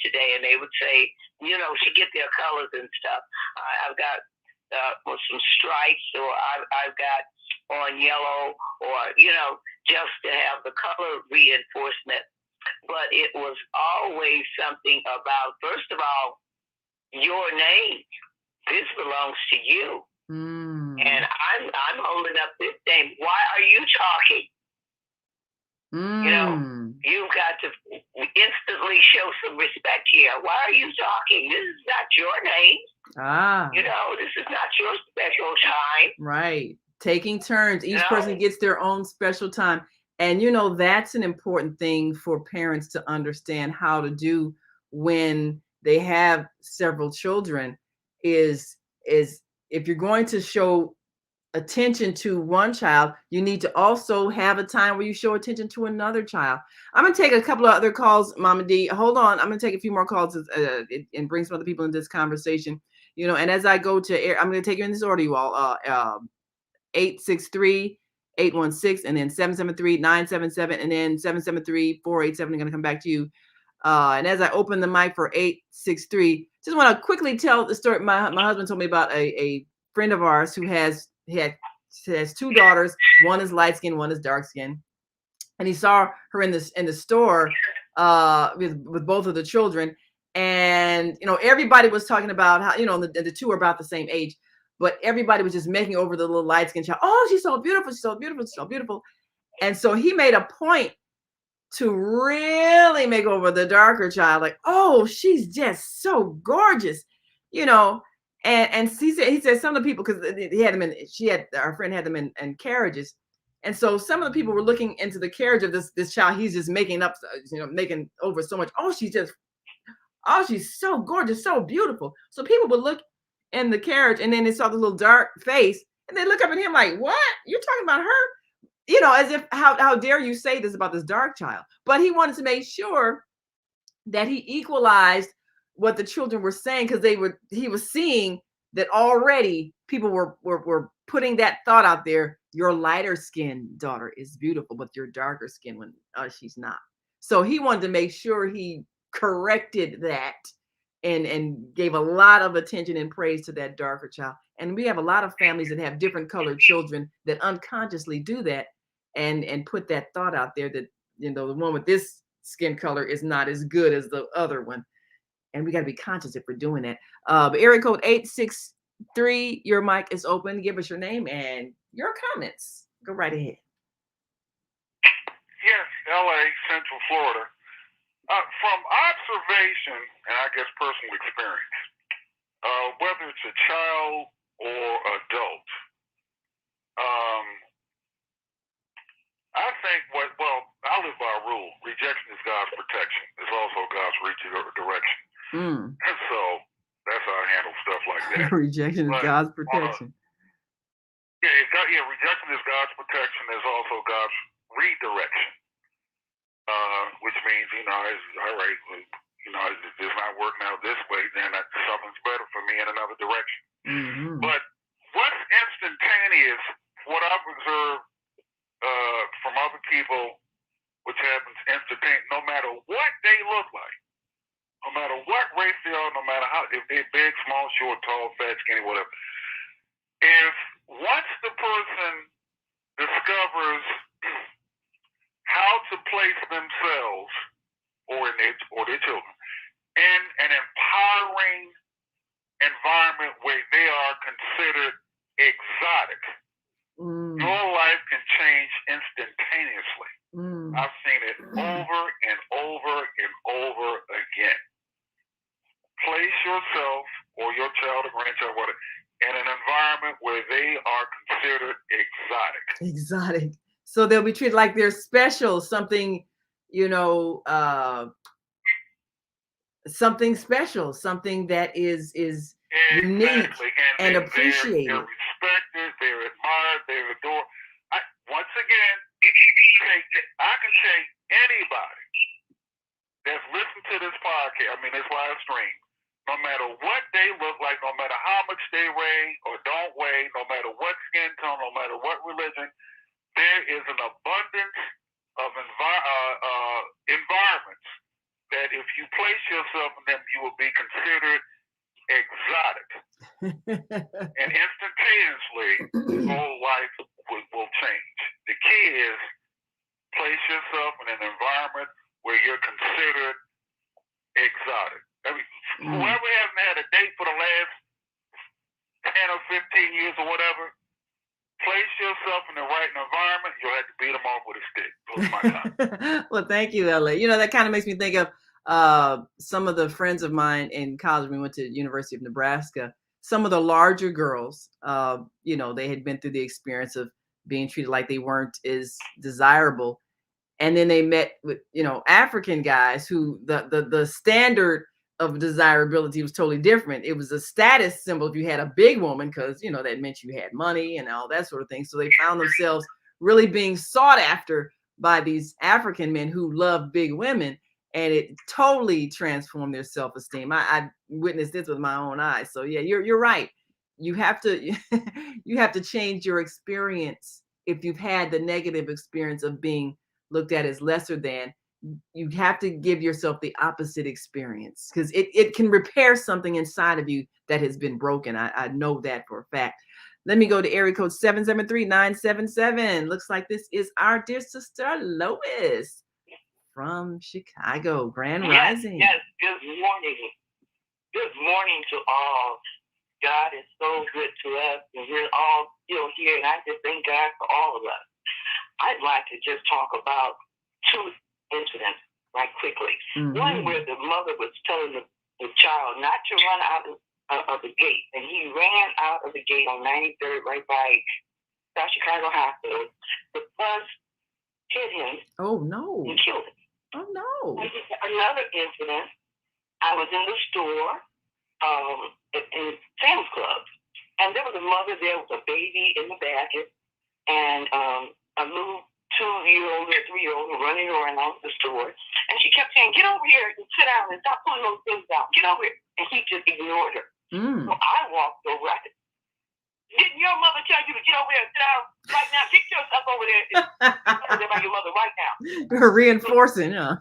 today? And they would say, to get their colors and stuff. I've got some stripes, or I've got on yellow, or, just to have the color reinforcement. But it was always something about, first of all, your name. This belongs to you. And I'm holding up this name. Why are you talking? You've got to instantly show some respect here. Why are you talking? This is not your name. This is not your special time. Right. Taking turns. Each person gets their own special time. And, that's an important thing for parents to understand how to do when they have several children is if you're going to show attention to one child, you need to also have a time where you show attention to another child. I'm going to take a couple of other calls, Mama D. Hold on. I'm going to take a few more calls and bring some other people in this conversation. And as I go to air, I'm going to take you in this order, you all. 863-816, and then 773-977, and then 773-487. I'm going to come back to you. And as I open the mic for 863, just want to quickly tell the story. My husband told me about a friend of ours who has 2 daughters. One is light skinned, one is dark skinned. And he saw her in the store with both of the children. And, everybody was talking about how, the 2 are about the same age. But everybody was just making over the little light-skinned child. Oh, she's so beautiful. She's so beautiful. She's so beautiful. And so he made a point to really make over the darker child. Like, oh, she's just so gorgeous, And he said some of the people, because our friend had them in carriages. And so some of the people were looking into the carriage of this child. He's just making up, making over so much. Oh, she's so gorgeous, so beautiful. So people would look in the carriage, and then they saw the little dark face, and they look up at him like, what? You're talking about her? as if, how dare you say this about this dark child? But he wanted to make sure that he equalized what the children were saying, because he was seeing that already people were putting that thought out there. Your lighter skinned daughter is beautiful, but your darker skinned one, she's not. So he wanted to make sure he corrected that and gave a lot of attention and praise to that darker child. And we have a lot of families that have different colored children that unconsciously do that and put that thought out there that, the one with this skin color is not as good as the other one. And we got to be conscious if we're doing that. Area code 863, your mic is open. Give us your name and your comments. Go right ahead. Yes, LA, Central Florida. From observation and I guess personal experience, whether it's a child or adult, I think I live by a rule. Rejection is God's protection. It's also God's redirection. And so that's how I handle stuff like that. Rejection is God's protection. Rejection is God's protection. There's also God's redirection. Which means, all right, it's not working out this way, then something's better for me in another direction. But what's instantaneous, what I've observed from other people, which happens instantaneous, no matter what they look like, no matter what race they are, no matter how, if they're big, small, short, tall, fat, skinny, whatever, if once the person discovers how to place themselves or their children in an empowering environment where they are considered exotic, your life can change instantaneously. I've seen it over and over and over again. Place yourself or your child or grandchild, whatever, in an environment where they are considered exotic. Exotic. So they'll be treated like they're special, something, something special, something that is unique and appreciated. They're respected, they're admired, they're adored. Once again, I can take anybody that's listened to this podcast, this live stream, no matter what they look like, no matter how much they weigh or don't weigh, no matter what skin tone, no matter what religion, there is an abundance of environments that if you place yourself in them, you will be considered exotic. And instantaneously, your whole life will change. The key is place yourself in an environment where you're considered exotic. Whoever hasn't had a date for the last 10 or 15 years or whatever, place yourself in the right environment, you'll have to beat them off with a stick. Those are my comments. Well, thank you, LA. That kind of makes me think of some of the friends of mine in college. We went to the University of Nebraska. Some of the larger girls, they had been through the experience of being treated like they weren't as desirable. And then they met with, African guys who the standard of desirability was totally different. It was a status symbol if you had a big woman, because, that meant you had money and all that sort of thing. So they found themselves really being sought after by these African men who love big women. And it totally transformed their self-esteem. I witnessed this with my own eyes. So yeah, you're right. You have to change your experience. If you've had the negative experience of being looked at as lesser than, you have to give yourself the opposite experience, because it can repair something inside of you that has been broken. I know that for a fact. Let me go to area code 773-977. Looks like this is our dear sister Lois from Chicago. Grand Rising. Yes, good morning. Good morning to all. God is so good to us, and we're all still here, and I just thank God for all of us. I'd like to just talk about two incidents right quickly. One where the mother was telling the child not to run out of the gate, and he ran out of the gate on 93rd right by South Chicago Hospital. The bus hit him. Oh, no. And killed him. Oh, no. Another incident, I was in the store in Sam's Club, and there was a mother there with a baby in the basket, and a little 2-year-old or 3-year-old running around the store, and she kept saying, "Get over here and sit down and stop pulling those things out. Get over here." And he just ignored her. So I walked over. I said, "Didn't your mother tell you to get over here and sit down right now? Get yourself over there and over there by your mother right now." You're reinforcing, huh?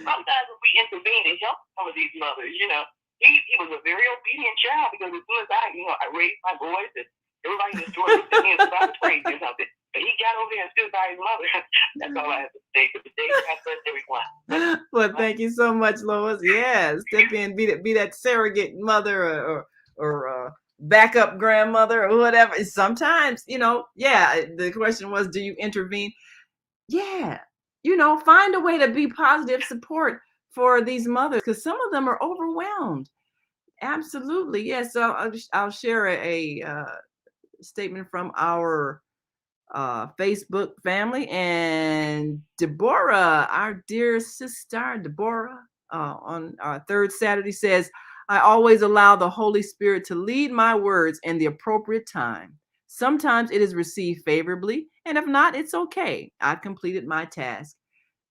Sometimes when we intervene to help some of these mothers, he was a very obedient child, because as soon as I raised my voice, and everybody in the store looked at me as if I was crazy or something. But he got over there and stood by his mother. That's all I have to say for today. God bless everyone. Well, thank you so much, Lois. Yes, step in, be that surrogate mother or backup grandmother or whatever. Sometimes, the question was, do you intervene? Yeah, find a way to be positive support for these mothers, because some of them are overwhelmed. Absolutely, yes. So I'll share a statement from our Facebook family, and Deborah, our dear sister Deborah, on our third Saturday says, "I always allow the Holy Spirit to lead my words in the appropriate time. Sometimes it is received favorably, and if not, it's okay. I completed my task."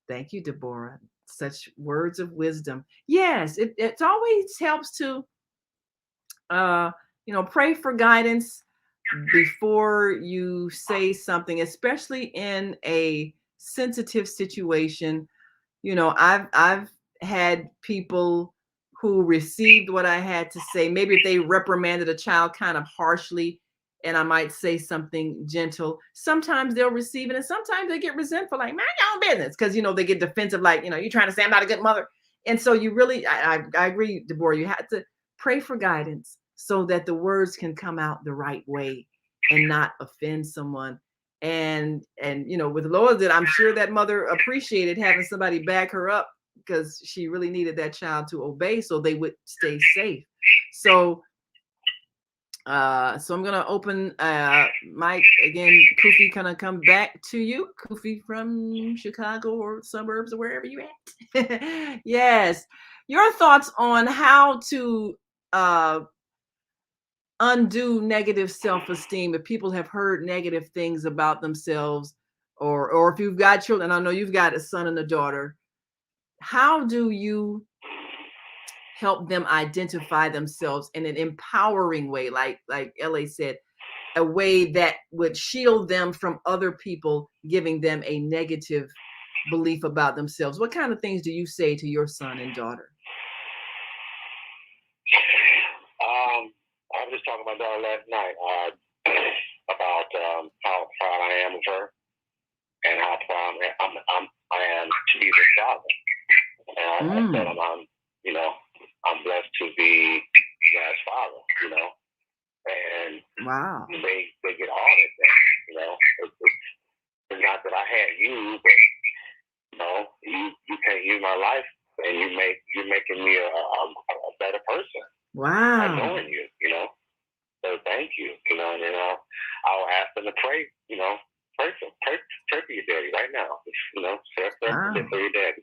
Thank you, Deborah. Such words of wisdom. Yes, it always helps to pray for guidance before you say something, especially in a sensitive situation. I've had people who received what I had to say. Maybe if they reprimanded a child kind of harshly, and I might say something gentle, sometimes they'll receive it, and sometimes they get resentful, like, "Man, your own business," because they get defensive, like, you're trying to say I'm not a good mother. And so you really, I agree, Deborah, you have to pray for guidance so that the words can come out the right way and not offend someone. And with Lois, that I'm sure that mother appreciated having somebody back her up, because she really needed that child to obey so they would stay safe. So I'm gonna open Mike again. Kufi, gonna come back to you. Kufi from Chicago or suburbs or wherever you at. Yes, your thoughts on how to undo negative self-esteem if people have heard negative things about themselves, or if you've got children. I know you've got a son and a daughter. How do you help them identify themselves in an empowering way, like LA said, a way that would shield them from other people giving them a negative belief about themselves? What kind of things do you say to your son and daughter? I was just talking to my daughter last night about how proud I am of her, and how proud I am to be their father. And I tell them I'm blessed to be you guys' father, and wow, they get hard at that, It's not that I had you, but you can't use my life, and you're making me a better person. Wow. By knowing you, So thank you, and then I'll ask them to pray, pray for your daddy right now, say a prayer for your daddy.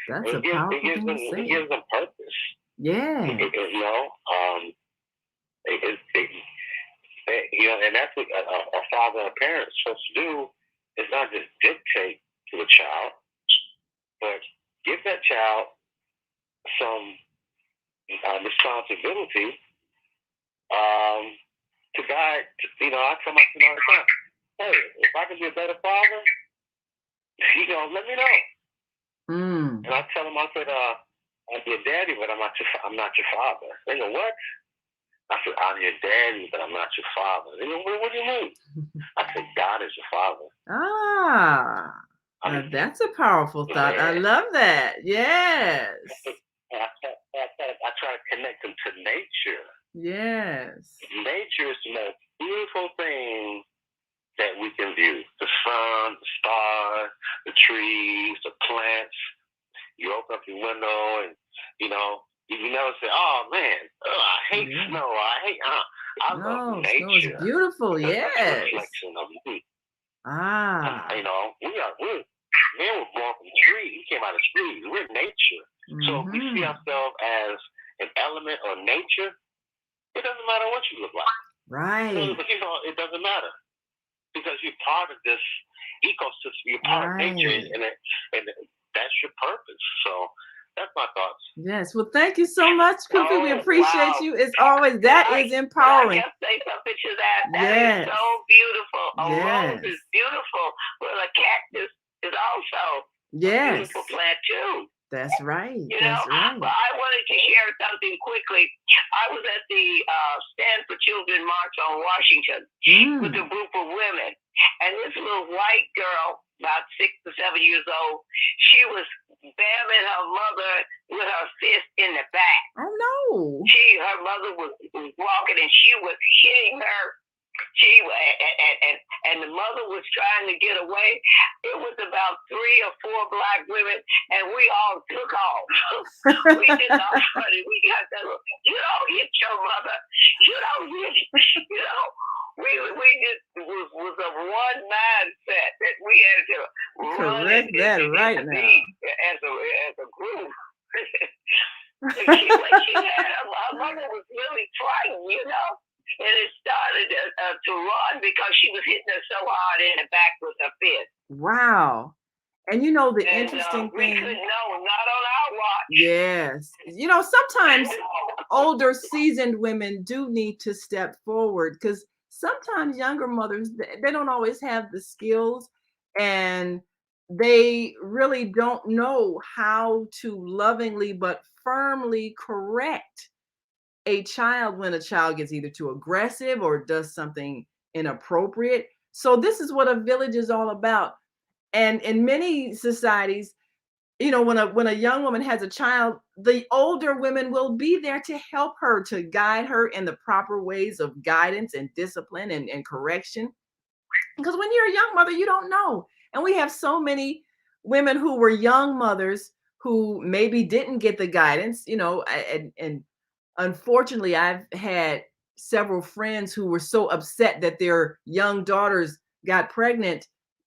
That's a powerful thing to say. It gives them purpose. Yeah. And that's what a father and a parent is supposed to do. It's not just dictate to a child, but give that child some responsibility to guide. I tell my son all the time, "Hey, if I can be a better father, let me know." And I tell them, I said, "I'm your daddy, but I'm not your father." They go, "What?" I said, "I'm your daddy, but I'm not your father." They go, "What do you mean?" I said, "God is your father." That's a powerful thought. I love that. Yes. I try to connect them to nature. Yes. Nature is the most beautiful thing that we can view. The sun, the stars, the trees, the plants. You open up your window and, you never say, "Oh, man, I hate snow. I love nature." Snow is beautiful, yes. That's a reflection of me. Man was born from trees. He came out of trees. We're nature. So if we see ourselves as an element of nature, it doesn't matter what you look like. Right. It doesn't matter. because you're part of this ecosystem. You're part of nature, and that's your purpose. So that's my thoughts. Yes. Well, thank you so much, Kufi. We appreciate you. As always, that is empowering. I can say something to that. That is so beautiful. A rose is beautiful, but a cactus is also a beautiful plant too. That's right. That's right. Well, I wanted to share something quickly. I was at the Stand for Children March on Washington with a group of women, and this little white girl, about 6 to 7 years old, she was bamming her mother with her fist in the back. Oh no! Her mother was walking, and she was hitting her. And the mother was trying to get away. It was about 3 or 4 black women, and we all took off. We did not funny. We got that. You don't hit your mother. You don't hit. We just was of one mindset that we had to correct that right now as a group. Her mother was really frightened, and it started to run because she was hitting her so hard in the back with her fist. Wow. And the interesting thing. No, not on our watch. Yes. Sometimes older seasoned women do need to step forward, because sometimes younger mothers, they don't always have the skills, and they really don't know how to lovingly but firmly correct a child when a child gets either too aggressive or does something inappropriate. So this is what a village is all about. And in many societies, when a young woman has a child, the older women will be there to help her, to guide her in the proper ways of guidance and discipline and correction. Because when you're a young mother, you don't know. And we have so many women who were young mothers who maybe didn't get the guidance, and unfortunately, I've had several friends who were so upset that their young daughters got pregnant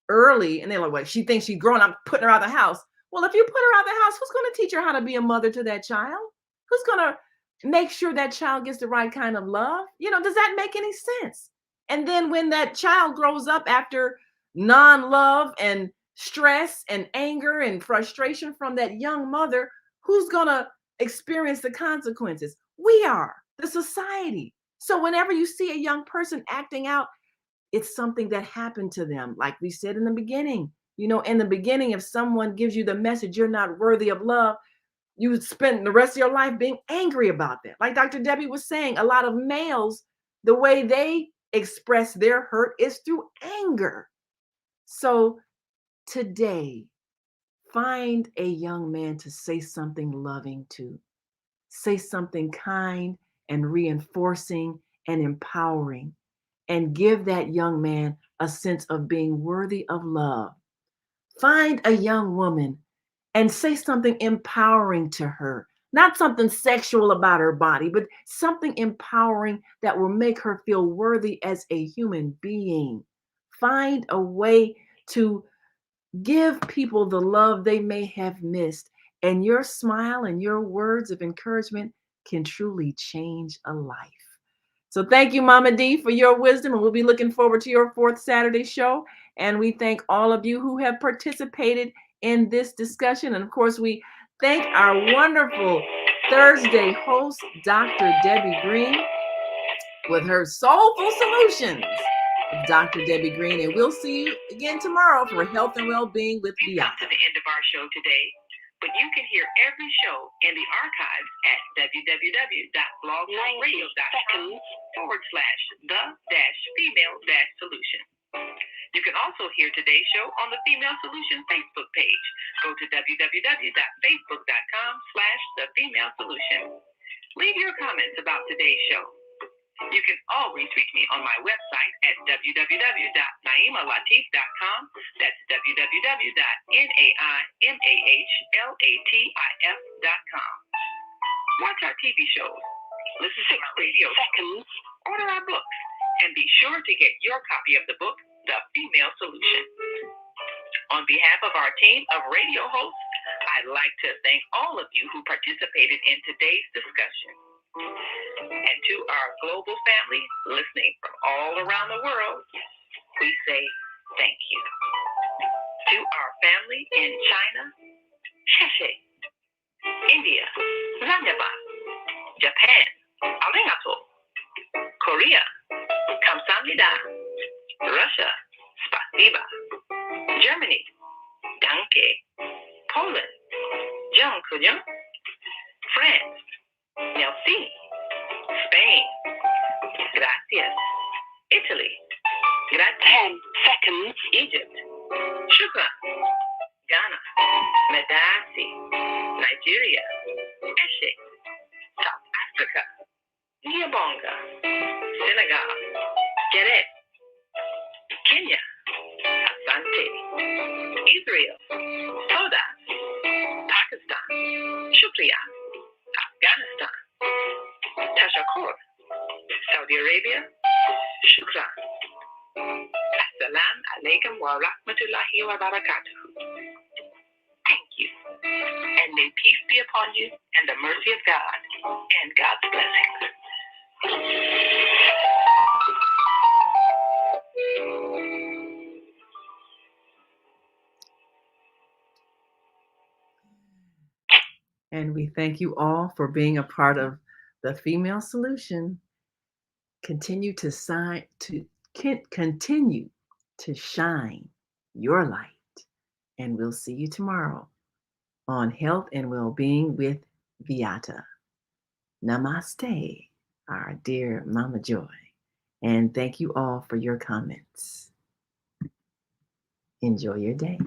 early, and they're like, well, she thinks she's grown, I'm putting her out of the house. Well, if you put her out of the house, who's going to teach her how to be a mother to that child? Who's going to make sure that child gets the right kind of love? Does that make any sense? And then when that child grows up after non-love and stress and anger and frustration from that young mother, who's going to experience the consequences? We are, the society. So whenever you see a young person acting out, it's something that happened to them. Like we said in the beginning, in the beginning, if someone gives you the message you're not worthy of love, you would spend the rest of your life being angry about that. Like Dr. Debbie was saying, a lot of males, the way they express their hurt is through anger. So today, find a young man to say something loving to. Say something kind and reinforcing and empowering, and give that young man a sense of being worthy of love. Find a young woman and say something empowering to her, not something sexual about her body, but something empowering that will make her feel worthy as a human being. Find a way to give people the love they may have missed. And your smile and your words of encouragement can truly change a life. So thank you, Mama D, for your wisdom. And we'll be looking forward to your 4th Saturday show. And we thank all of you who have participated in this discussion. And of course, we thank our wonderful Thursday host, Dr. Debbie Green, with her Soulful Solutions. Dr. Debbie Green, and we'll see you again tomorrow for Health and Wellbeing with We've come to the end of our show today, but you can hear every show in the archives at www.blogtalkradio.com/the-female-solution. You can also hear today's show on the Female Solution Facebook page. Go to www.facebook.com/the-female-solution. Leave your comments about today's show. You can always reach me on my website at www.naimalatif.com. That's www.naimalatif.com. Watch our TV shows, listen to our radio shows, order our books, and be sure to get your copy of the book, The Female Solution. On behalf of our team of radio hosts, I'd like to thank all of you who participated in today's discussion. And to our global family listening from all around the world, we say thank you. To our family in China, sheshe. India, Zanyaba. Japan, arigato. Korea, kamsamnida. Russia, spasiba. Germany, danke. Poland, dziękuję. France, merci. Spain, gracias. Italy, grazie. 10 seconds. Egypt, shukran. Ghana, medasi. Nigeria, eshe. South Africa, Nyabonga. Senegal, geret. Kenya, asante. Israel, toda. Pakistan, shukriya. Afghanistan, tashakkur. Saudi Arabia, shukran. Assalamu alaikum wa rahmatullahi wa barakatuh. Thank you. And may peace be upon you and the mercy of God and God's blessings. And we thank you all for being a part of the Female Solution. Continue to continue to shine your light. And we'll see you tomorrow on Health and Wellbeing with Viata. Namaste, our dear Mama Joy. And thank you all for your comments. Enjoy your day.